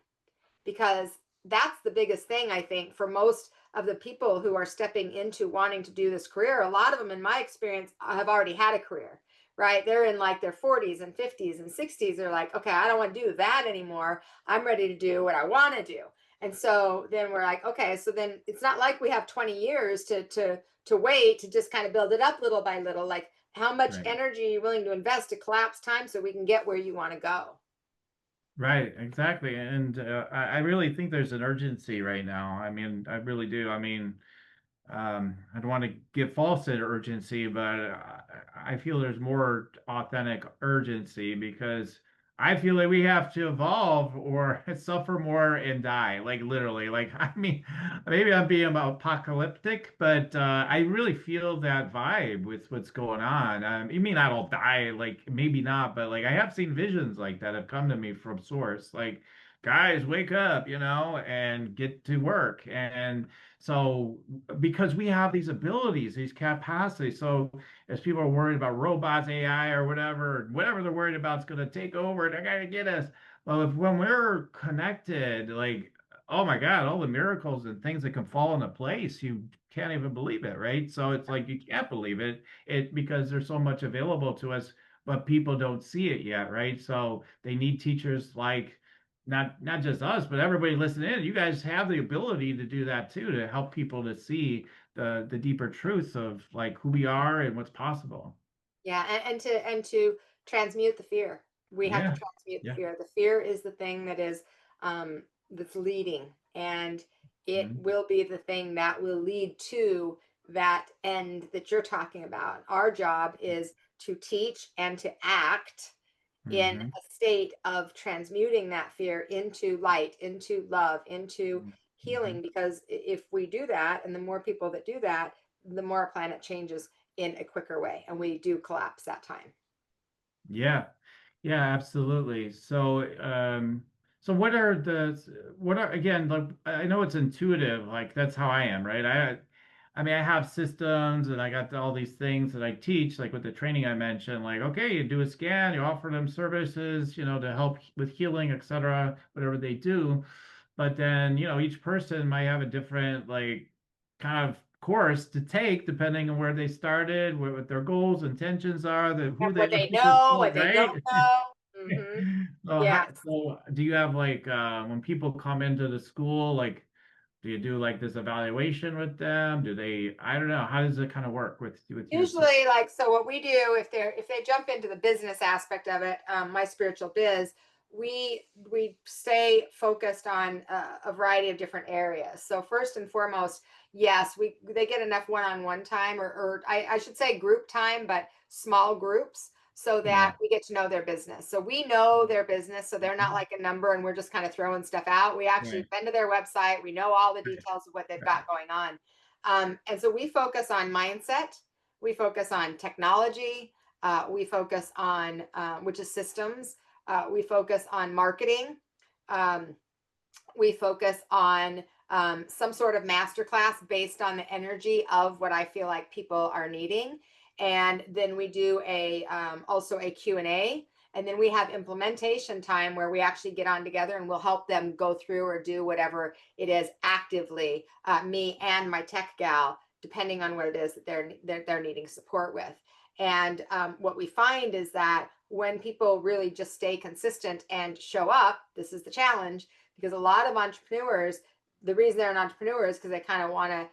Speaker 1: Because that's the biggest thing, I think, for most of the people who are stepping into wanting to do this career. A lot of them, in my experience, have already had a career, right? They're in like their 40s and 50s and 60s. They're like, okay, I don't want to do that anymore. I'm ready to do what I want to do. And so then we're like, okay, so then it's not like we have 20 years to wait to just kind of build it up little by little. Like, how much
Speaker 2: Right.
Speaker 1: energy are you willing to invest to collapse time so we can get where you want to go?
Speaker 2: Right, exactly. And I really think there's an urgency right now. I mean, I really do. I mean, I don't want to give false urgency, but I feel there's more authentic urgency because I feel that we have to evolve or suffer more and die, like literally. Like, I mean, maybe I'm being apocalyptic, but I really feel that vibe with what's going on. You mean I don't die, like maybe not, but like I have seen visions like that have come to me from source, like guys, wake up, and get to work. And so because we have these abilities, these capacities. So as people are worried about robots, AI, or whatever they're worried about is going to take over, they're going to get us. Well, if when we're connected, like, oh my God, all the miracles and things that can fall into place, you can't even believe it, right? So it's like you can't believe it because there's so much available to us, but people don't see it yet, right? So they need teachers like not just us, but everybody listening in. You guys have the ability to do that too, to help people to see the deeper truths of like who we are and what's possible.
Speaker 1: Yeah, and to transmute the fear. We have to
Speaker 2: Yeah.
Speaker 1: transmute the
Speaker 2: Yeah.
Speaker 1: fear. The fear is the thing that is that's leading, and it
Speaker 2: Mhm.
Speaker 1: will be the thing that will lead to that end that you're talking about. Our job is to teach and to act in
Speaker 2: Mhm.
Speaker 1: a state of transmuting that fear into light, into love, into
Speaker 2: Mhm.
Speaker 1: healing. Because if we do that, and the more people that do that, the more our planet changes in a quicker way, and we do collapse that time.
Speaker 2: Yeah. Yeah, absolutely. So what are again, like I know it's intuitive, like that's how I am, right? I mean, I have systems and I got all these things that I teach, like with the training I mentioned, like, okay, you do a scan, you offer them services, to help with healing, etc., whatever they do. But then, each person might have a different, like, kind of course to take depending on where they started, what their goals, intentions are, who they
Speaker 1: What
Speaker 2: would
Speaker 1: they
Speaker 2: do this
Speaker 1: know,
Speaker 2: for,
Speaker 1: what they don't
Speaker 2: right?
Speaker 1: know.
Speaker 2: So,
Speaker 1: Yes.
Speaker 2: so do you have like when people come into the school, like Do you do like this evaluation with them? Do they, I don't know, how does it kind of work with you?
Speaker 1: Usually, like, so what we do, if they jump into the business aspect of it, my spiritual biz, we stay focused on a variety of different areas. So first and foremost, yes, they get enough one-on-one time, or I should say group time, but small groups, so
Speaker 2: Yeah.
Speaker 1: that we get to know their business. So we know their business, so they're not
Speaker 2: Mhm.
Speaker 1: like a number and we're just kind of throwing stuff out. We actually
Speaker 2: Right.
Speaker 1: have been to their website. We know all the
Speaker 2: Right.
Speaker 1: details of what they've
Speaker 2: Right.
Speaker 1: got going on. And so we focus on mindset, we focus on technology, we focus on, which is systems, we focus on marketing, um, we focus on some sort of masterclass based on the energy of what I feel like people are needing. And then we do also a Q&A. And then we have implementation time where we actually get on together and we'll help them go through or do whatever it is actively, me and my tech gal, depending on what it is that they're needing support with. And what we find is that when people really just stay consistent and show up, this is the challenge, because a lot of entrepreneurs, the reason they're an entrepreneur is because they kind of want to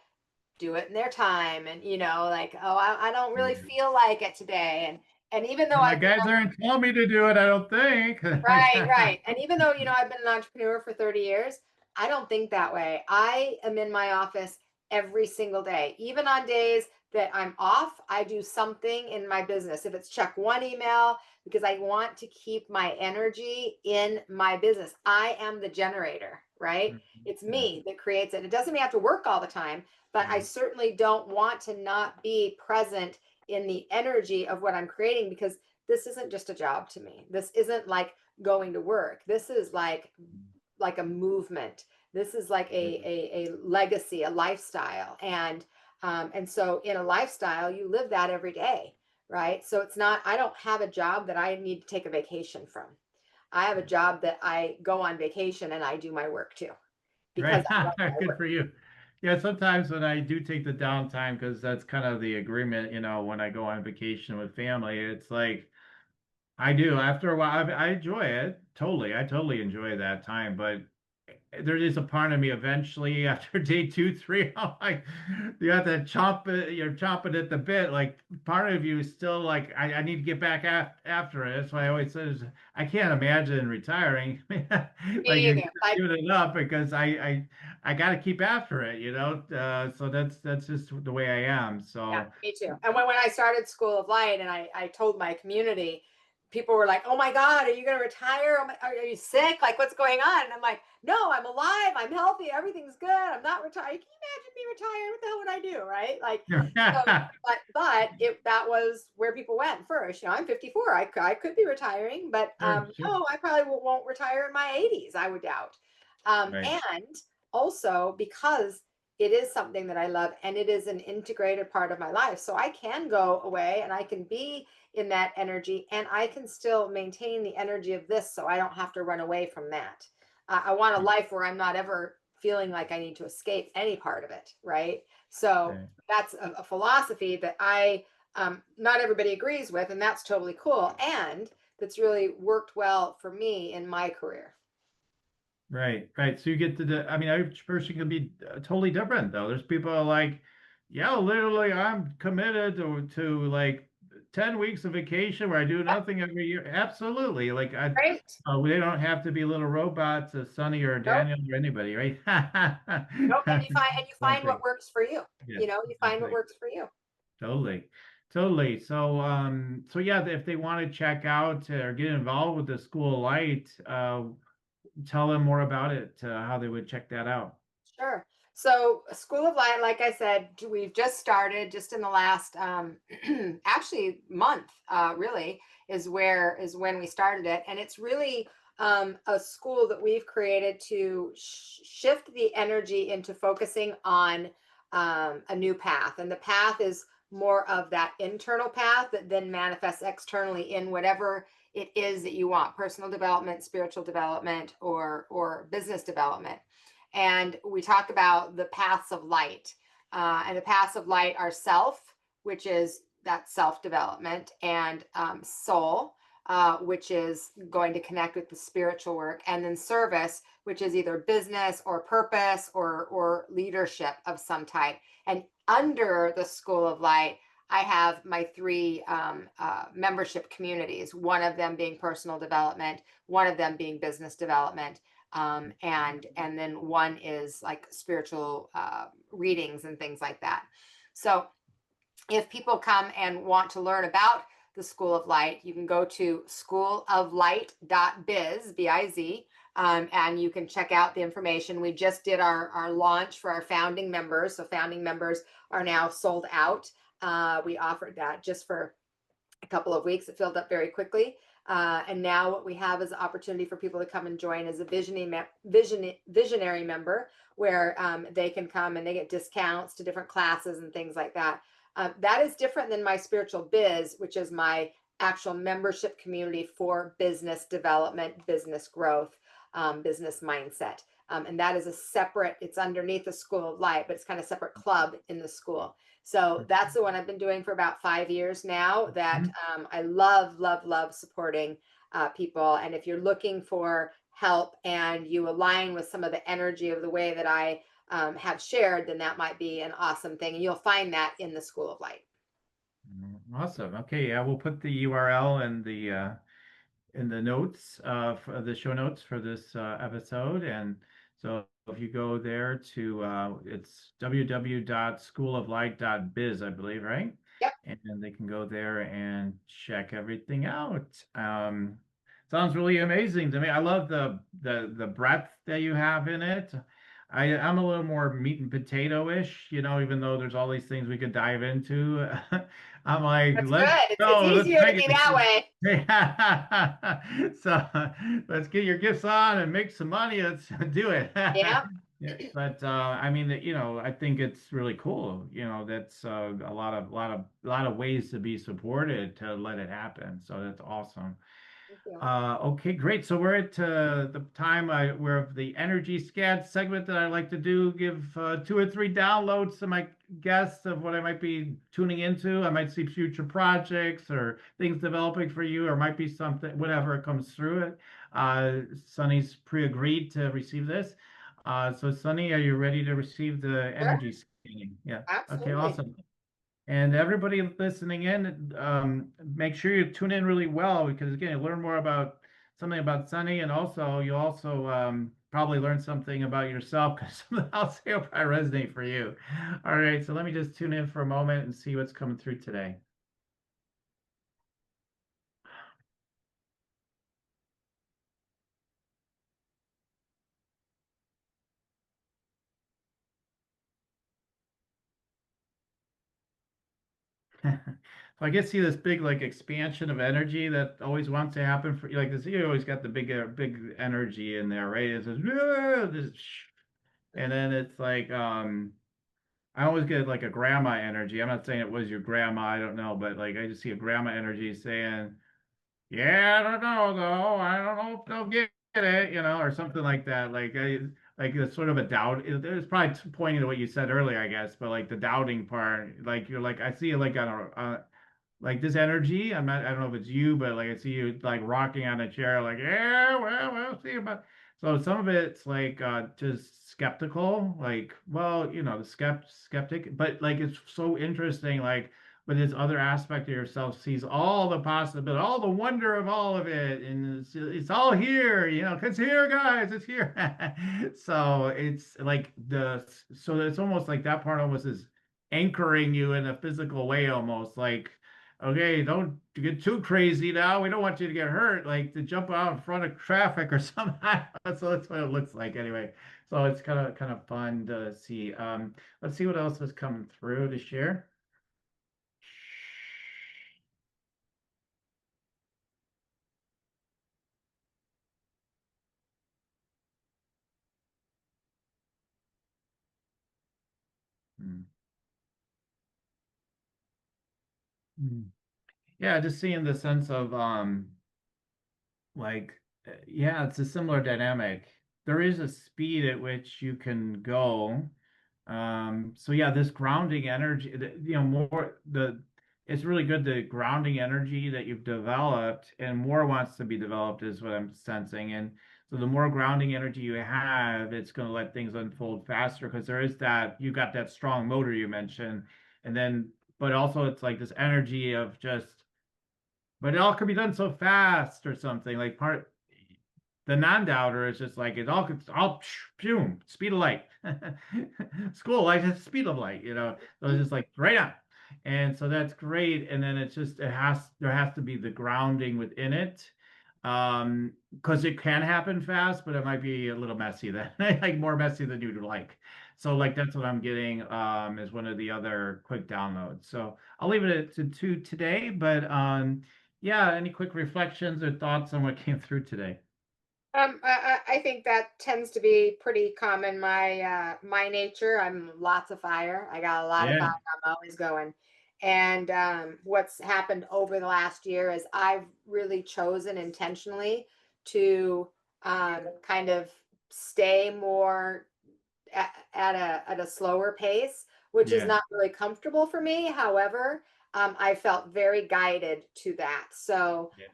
Speaker 1: do it in their time, and like, oh, I don't really
Speaker 2: Yeah.
Speaker 1: feel like it today, and even though
Speaker 2: And my
Speaker 1: I've been
Speaker 2: guys aren't telling me to do it, I don't think.
Speaker 1: right, right. And even though, I've been an entrepreneur for 30 years, I don't think that way. I am in my office every single day. Even on days that I'm off, I do something in my business. If it's check one email, because I want to keep my energy in my business. I am the generator, right?
Speaker 2: Mhm.
Speaker 1: It's
Speaker 2: Yeah.
Speaker 1: me that creates it. It doesn't mean I have to work all the time, but I
Speaker 2: Right.
Speaker 1: certainly don't want to not be present in the energy of what I'm creating, because this isn't just a job to me. This isn't like going to work. This is like a movement. This is like a legacy, a lifestyle. And so in a lifestyle, you live that every day, right? So it's not, I don't have a job that I need to take a vacation from. I have a job that I go on vacation and I do my work too, because
Speaker 2: Right.
Speaker 1: I love my
Speaker 2: Good
Speaker 1: work.
Speaker 2: for you. Yeah, sometimes when I do take the downtime, because that's kind of the agreement, when I go on vacation with family, it's like I do. After a while, I enjoy it. Totally. I totally enjoy that time. But there is a part of me eventually after day two, three, I'm like, you have to chomp it, you're chomping at the bit. Like part of you is still like, I need to get back after it. That's why I always says I can't imagine retiring. Like
Speaker 1: Me
Speaker 2: you're
Speaker 1: either. Like,
Speaker 2: giving it up because I got to keep after it, so that's just the way I am.
Speaker 1: yeah,
Speaker 2: So
Speaker 1: me too. And when I started School of Light and I told my community, people were like, "Oh my God, are you going to retire? Are you sick? Like, what's going on?" And I'm like, "No, I'm alive. I'm healthy. Everything's good. I'm not retired. Can you imagine me retired? What the hell would I do?" Right? Like, so, but that was where people went first. I'm 54. I could be retiring, but
Speaker 2: sure, sure.
Speaker 1: no, I probably won't retire in my 80s. I would doubt.
Speaker 2: Right.
Speaker 1: And also because it is something that I love and it is an integrated part of my life. So I can go away and I can be in that energy and I can still maintain the energy of this, so I don't have to run away from that. I want a life where I'm not ever feeling like I need to escape any part of it, right? So
Speaker 2: Right.
Speaker 1: that's a philosophy that I not everybody agrees with, and that's totally cool. And that's really worked well for me in my career.
Speaker 2: Right, right. So you get to the, I mean, each person can be totally different though. There's people are like, yeah, literally, I'm committed to like 10 weeks of vacation where I do
Speaker 1: Yep,
Speaker 2: nothing every year. Absolutely. Like
Speaker 1: right.
Speaker 2: they don't have to be little robots, Sonny or
Speaker 1: Nope.
Speaker 2: Daniel or anybody, right?
Speaker 1: Nope. And you find what
Speaker 2: Exactly.
Speaker 1: works for you.
Speaker 2: Yes,
Speaker 1: You find what
Speaker 2: exactly.
Speaker 1: works for you.
Speaker 2: Totally. Totally. So yeah, if they want to check out or get involved with the School of Light, tell them more about it, how they would check that out.
Speaker 1: Sure. So, School of Light, like I said, we've just started just in the last actually month, really is when we started it. And it's really a school that we've created to shift the energy into focusing on a new path. And the path is more of that internal path that then manifests externally in whatever it is that you want: personal development, spiritual development, or business development. And we talk about the paths of light. And the paths of light are self, which is that self development, and soul, which is going to connect with the spiritual work, and then service, which is either business or purpose or leadership of some type. And under the School of Light, I have my three membership communities, one of them being personal development, one of them being business development, and then one is like spiritual readings and things like that. So if people come and want to learn about the School of Light, you can go to schooloflight.biz, B-I-Z, and you can check out the information. We just did our launch for our founding members. So founding members are now sold out. We offered that just for a couple of weeks. It filled up very quickly. And now what we have is the opportunity for people to come and join as a visionary member, where they can come and they get discounts to different classes and things like that. That is different than my spiritual biz, which is my actual membership community for business development, business growth, business mindset. And that is a separate, it's underneath the School of Light, but it's kind of separate club in the school. So that's the one I've been doing for about 5 years now, that I love, love, love supporting people. And if you're looking for help and you align with some of the energy of the way that I have shared, then that might be an awesome thing. And you'll find that in the School of Light.
Speaker 2: Awesome. Okay, yeah, we'll put the URL in the notes for the show notes for this episode. And so if you go there to it's www.schooloflight.biz, I believe, right?
Speaker 1: Yep.
Speaker 2: And then they can go there and check everything out. Sounds really amazing to me. I love the breadth that you have in it. I'm a little more meat and potato-ish, even though there's all these things we could dive into. I'm like,
Speaker 1: That's
Speaker 2: let's
Speaker 1: good. It's
Speaker 2: go, let's
Speaker 1: easier to
Speaker 2: make
Speaker 1: be
Speaker 2: it.
Speaker 1: that way.
Speaker 2: Yeah. So let's get your gifts on and make some money. Let's do it.
Speaker 1: Yeah.
Speaker 2: Yeah. But I mean, I think it's really cool. That's a lot of ways to be supported to let it happen. So that's awesome.
Speaker 1: Thank you.
Speaker 2: Okay, great. So we're at the time where the energy scan segment that I like to do, give 2 or 3 downloads to my guests of what I might be tuning into. I might see future projects or things developing for you, or might be something, whatever comes through it. Sunny's pre-agreed to receive this. So Sunny, are you ready to receive the
Speaker 1: Sure.
Speaker 2: energy scanning? Yeah. Okay,
Speaker 1: Absolutely.
Speaker 2: awesome. And everybody listening in, make sure you tune in really well, because again, you learn more about something about Sunny, and also you'll also probably learn something about yourself, because something else will probably resonate for you. All right, so let me just tune in for a moment and see what's coming through today. So I guess see this big like expansion of energy that always wants to happen for you. Like this, you always got the big energy in there, right? It's just, and then it's like I always get like a grandma energy. I'm not saying it was your grandma, I don't know, but like I just see a grandma energy saying, "Yeah, I don't know though. I don't know if they'll get it," or something like that. Like it's sort of a doubt. It's probably pointing to what you said earlier, I guess, but like the doubting part, like you're like I see it like on like this energy. I don't know if it's you, but like I see you like rocking on a chair, like, yeah, well, we'll see about. So some of it's like just skeptical, like, well, the skeptic, but like it's so interesting, like, but this other aspect of yourself sees all the possibility, all the wonder of all of it, and it's all here, 'cause it's here, guys, it's here. So it's like so it's almost like that part almost is anchoring you in a physical way, almost like, okay, don't get too crazy now. We don't want you to get hurt, like to jump out in front of traffic or something. So that's what it looks like anyway. So it's kind of fun to see. Let's see what else is coming through to share. Hmm. Hmm. Yeah, just seeing the sense of like yeah, it's a similar dynamic. There is a speed at which you can go. So yeah, this grounding energy, more it's really good. The grounding energy that you've developed and more wants to be developed is what I'm sensing. And so the more grounding energy you have, it's going to let things unfold faster because there is that, you got that strong motor you mentioned. And then, but also it's like this energy of just, but it all could be done so fast or something. Like the non-doubter is just like it's all boom, speed of light. School light has the speed of light, So it's just like right on. And so that's great. And then it's just there has to be the grounding within it. Because it can happen fast, but it might be a little messy then, like more messy than you'd like. So like that's what I'm getting is one of the other quick downloads. So I'll leave it at to two today, but yeah, any quick reflections or thoughts on what came through today?
Speaker 1: I think that tends to be pretty common. My nature, I'm lots of fire. I got a lot of fire.
Speaker 2: Yeah,
Speaker 1: I'm always going. And what's happened over the last year is I've really chosen intentionally to kind of stay more at a slower pace, which is
Speaker 2: yeah,
Speaker 1: not really comfortable for me. However, I felt very guided to that. So
Speaker 2: yes.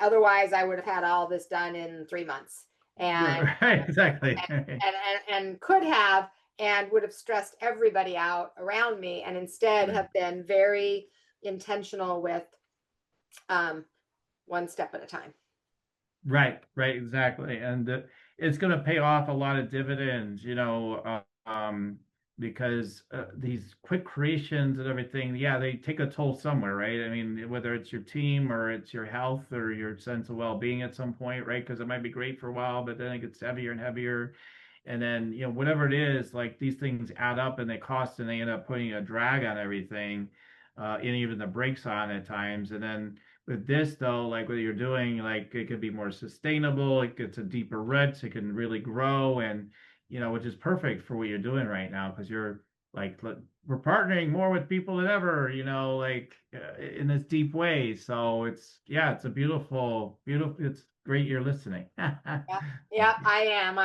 Speaker 1: otherwise, I would have had all this done in 3 months, and
Speaker 2: Right, exactly.
Speaker 1: and could have and would have stressed everybody out around me, and instead
Speaker 2: Right.
Speaker 1: have been very intentional with um, one step at a time.
Speaker 2: Right, right, exactly. And it's going to pay off a lot of dividends, because these quick creations and everything, yeah, they take a toll somewhere, right? I mean, whether it's your team or it's your health or your sense of well-being at some point, right? Because it might be great for a while, but then it gets heavier and heavier. And then, whatever it is, like these things add up and they cost and they end up putting a drag on everything, and even the brakes on at times. And then with this though, like what you're doing, like it could be more sustainable, it gets a deeper roots, it can really grow, and which is perfect for what you're doing right now because you're like we're partnering more with people than ever, like in this deep way. So it's yeah, it's a beautiful, beautiful. It's great you're listening.
Speaker 1: Yeah, yeah, I am.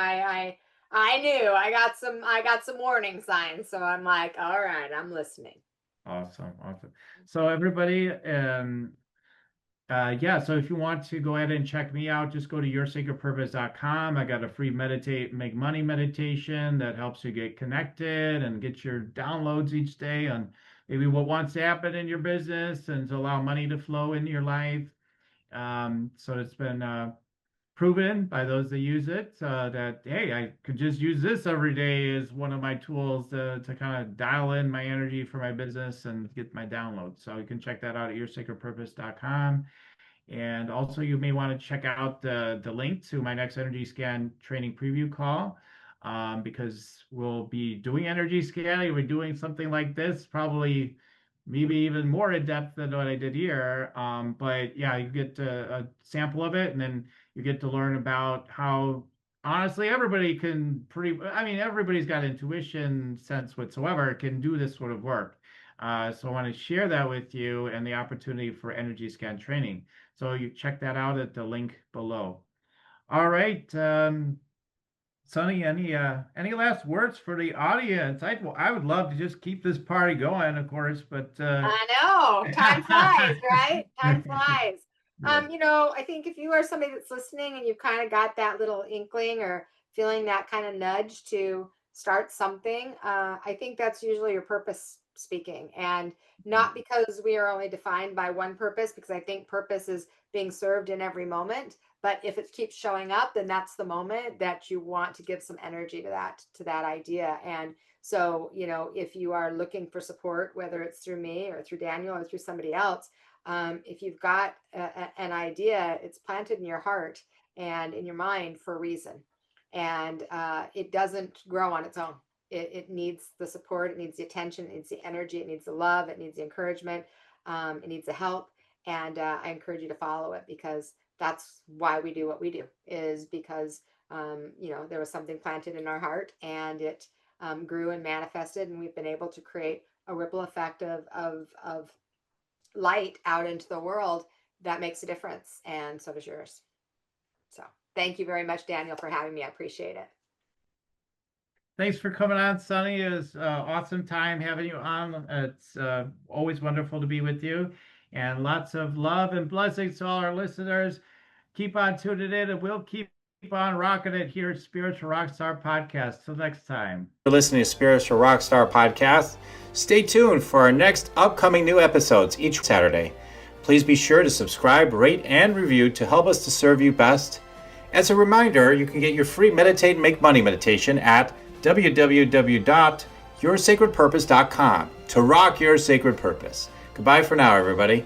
Speaker 1: I knew I got some warning signs, so I'm like, all right, I'm listening.
Speaker 2: Awesome, awesome. So everybody, yeah, so if you want to go ahead and check me out, just go to yoursacredpurpose.com. I got a free make money meditation that helps you get connected and get your downloads each day on maybe what wants to happen in your business and to allow money to flow into your life. So it's been proven by those that use it that hey, I could just use this every day as one of my tools to kind of dial in my energy for my business and get my downloads. So you can check that out at yoursacredpurpose.com. And also, you may want to check out the link to my next energy scan training preview call, because we'll be doing energy scanning. We're doing something like this, probably maybe even more in depth than what I did here. But yeah, you get a sample of it, and then you get to learn about how honestly everybody can I mean, everybody's got intuition sense whatsoever, can do this sort of work. So I want to share that with you and the opportunity for energy scan training. So you check that out at the link below. All right, Sonny, any last words for the audience? I would love to just keep this party going, of course, but
Speaker 1: I know. Time flies, right? Time flies.
Speaker 2: yes,
Speaker 1: I think if you are somebody that's listening and you've kind of got that little inkling or feeling that kind of nudge to start something, I think that's usually your purpose speaking. And not because we are only defined by one purpose, because I think purpose is being served in every moment. But if it keeps showing up, then that's the moment that you want to give some energy to that idea. And so, if you are looking for support, whether it's through me or through Daniel or through somebody else, if you've got an idea, it's planted in your heart and in your mind for a reason. And it doesn't grow on its own. It needs the support, it needs the attention, it needs the energy, it needs the love, it needs the encouragement, it needs the help. And I encourage you to follow it, because that's why we do what we do, is because, there was something planted in our heart, and it grew and manifested, and we've been able to create a ripple effect of light out into the world that makes a difference, and so does yours. So thank you very much, Daniel, for having me. I appreciate it.
Speaker 2: Thanks for coming on, Sunny. It was awesome time having you on. It's always wonderful to be with you. And lots of love and blessings to all our listeners. Keep on tuning in, and we'll keep on rocking it here at Spiritual Rockstar Podcast. Till next time.
Speaker 3: For listening to Spiritual Rockstar Podcast, stay tuned for our next upcoming new episodes each Saturday. Please be sure to subscribe, rate, and review to help us to serve you best. As a reminder, you can get your free Meditate and Make Money meditation at www.yoursacredpurpose.com to rock your sacred purpose. Goodbye for now, everybody.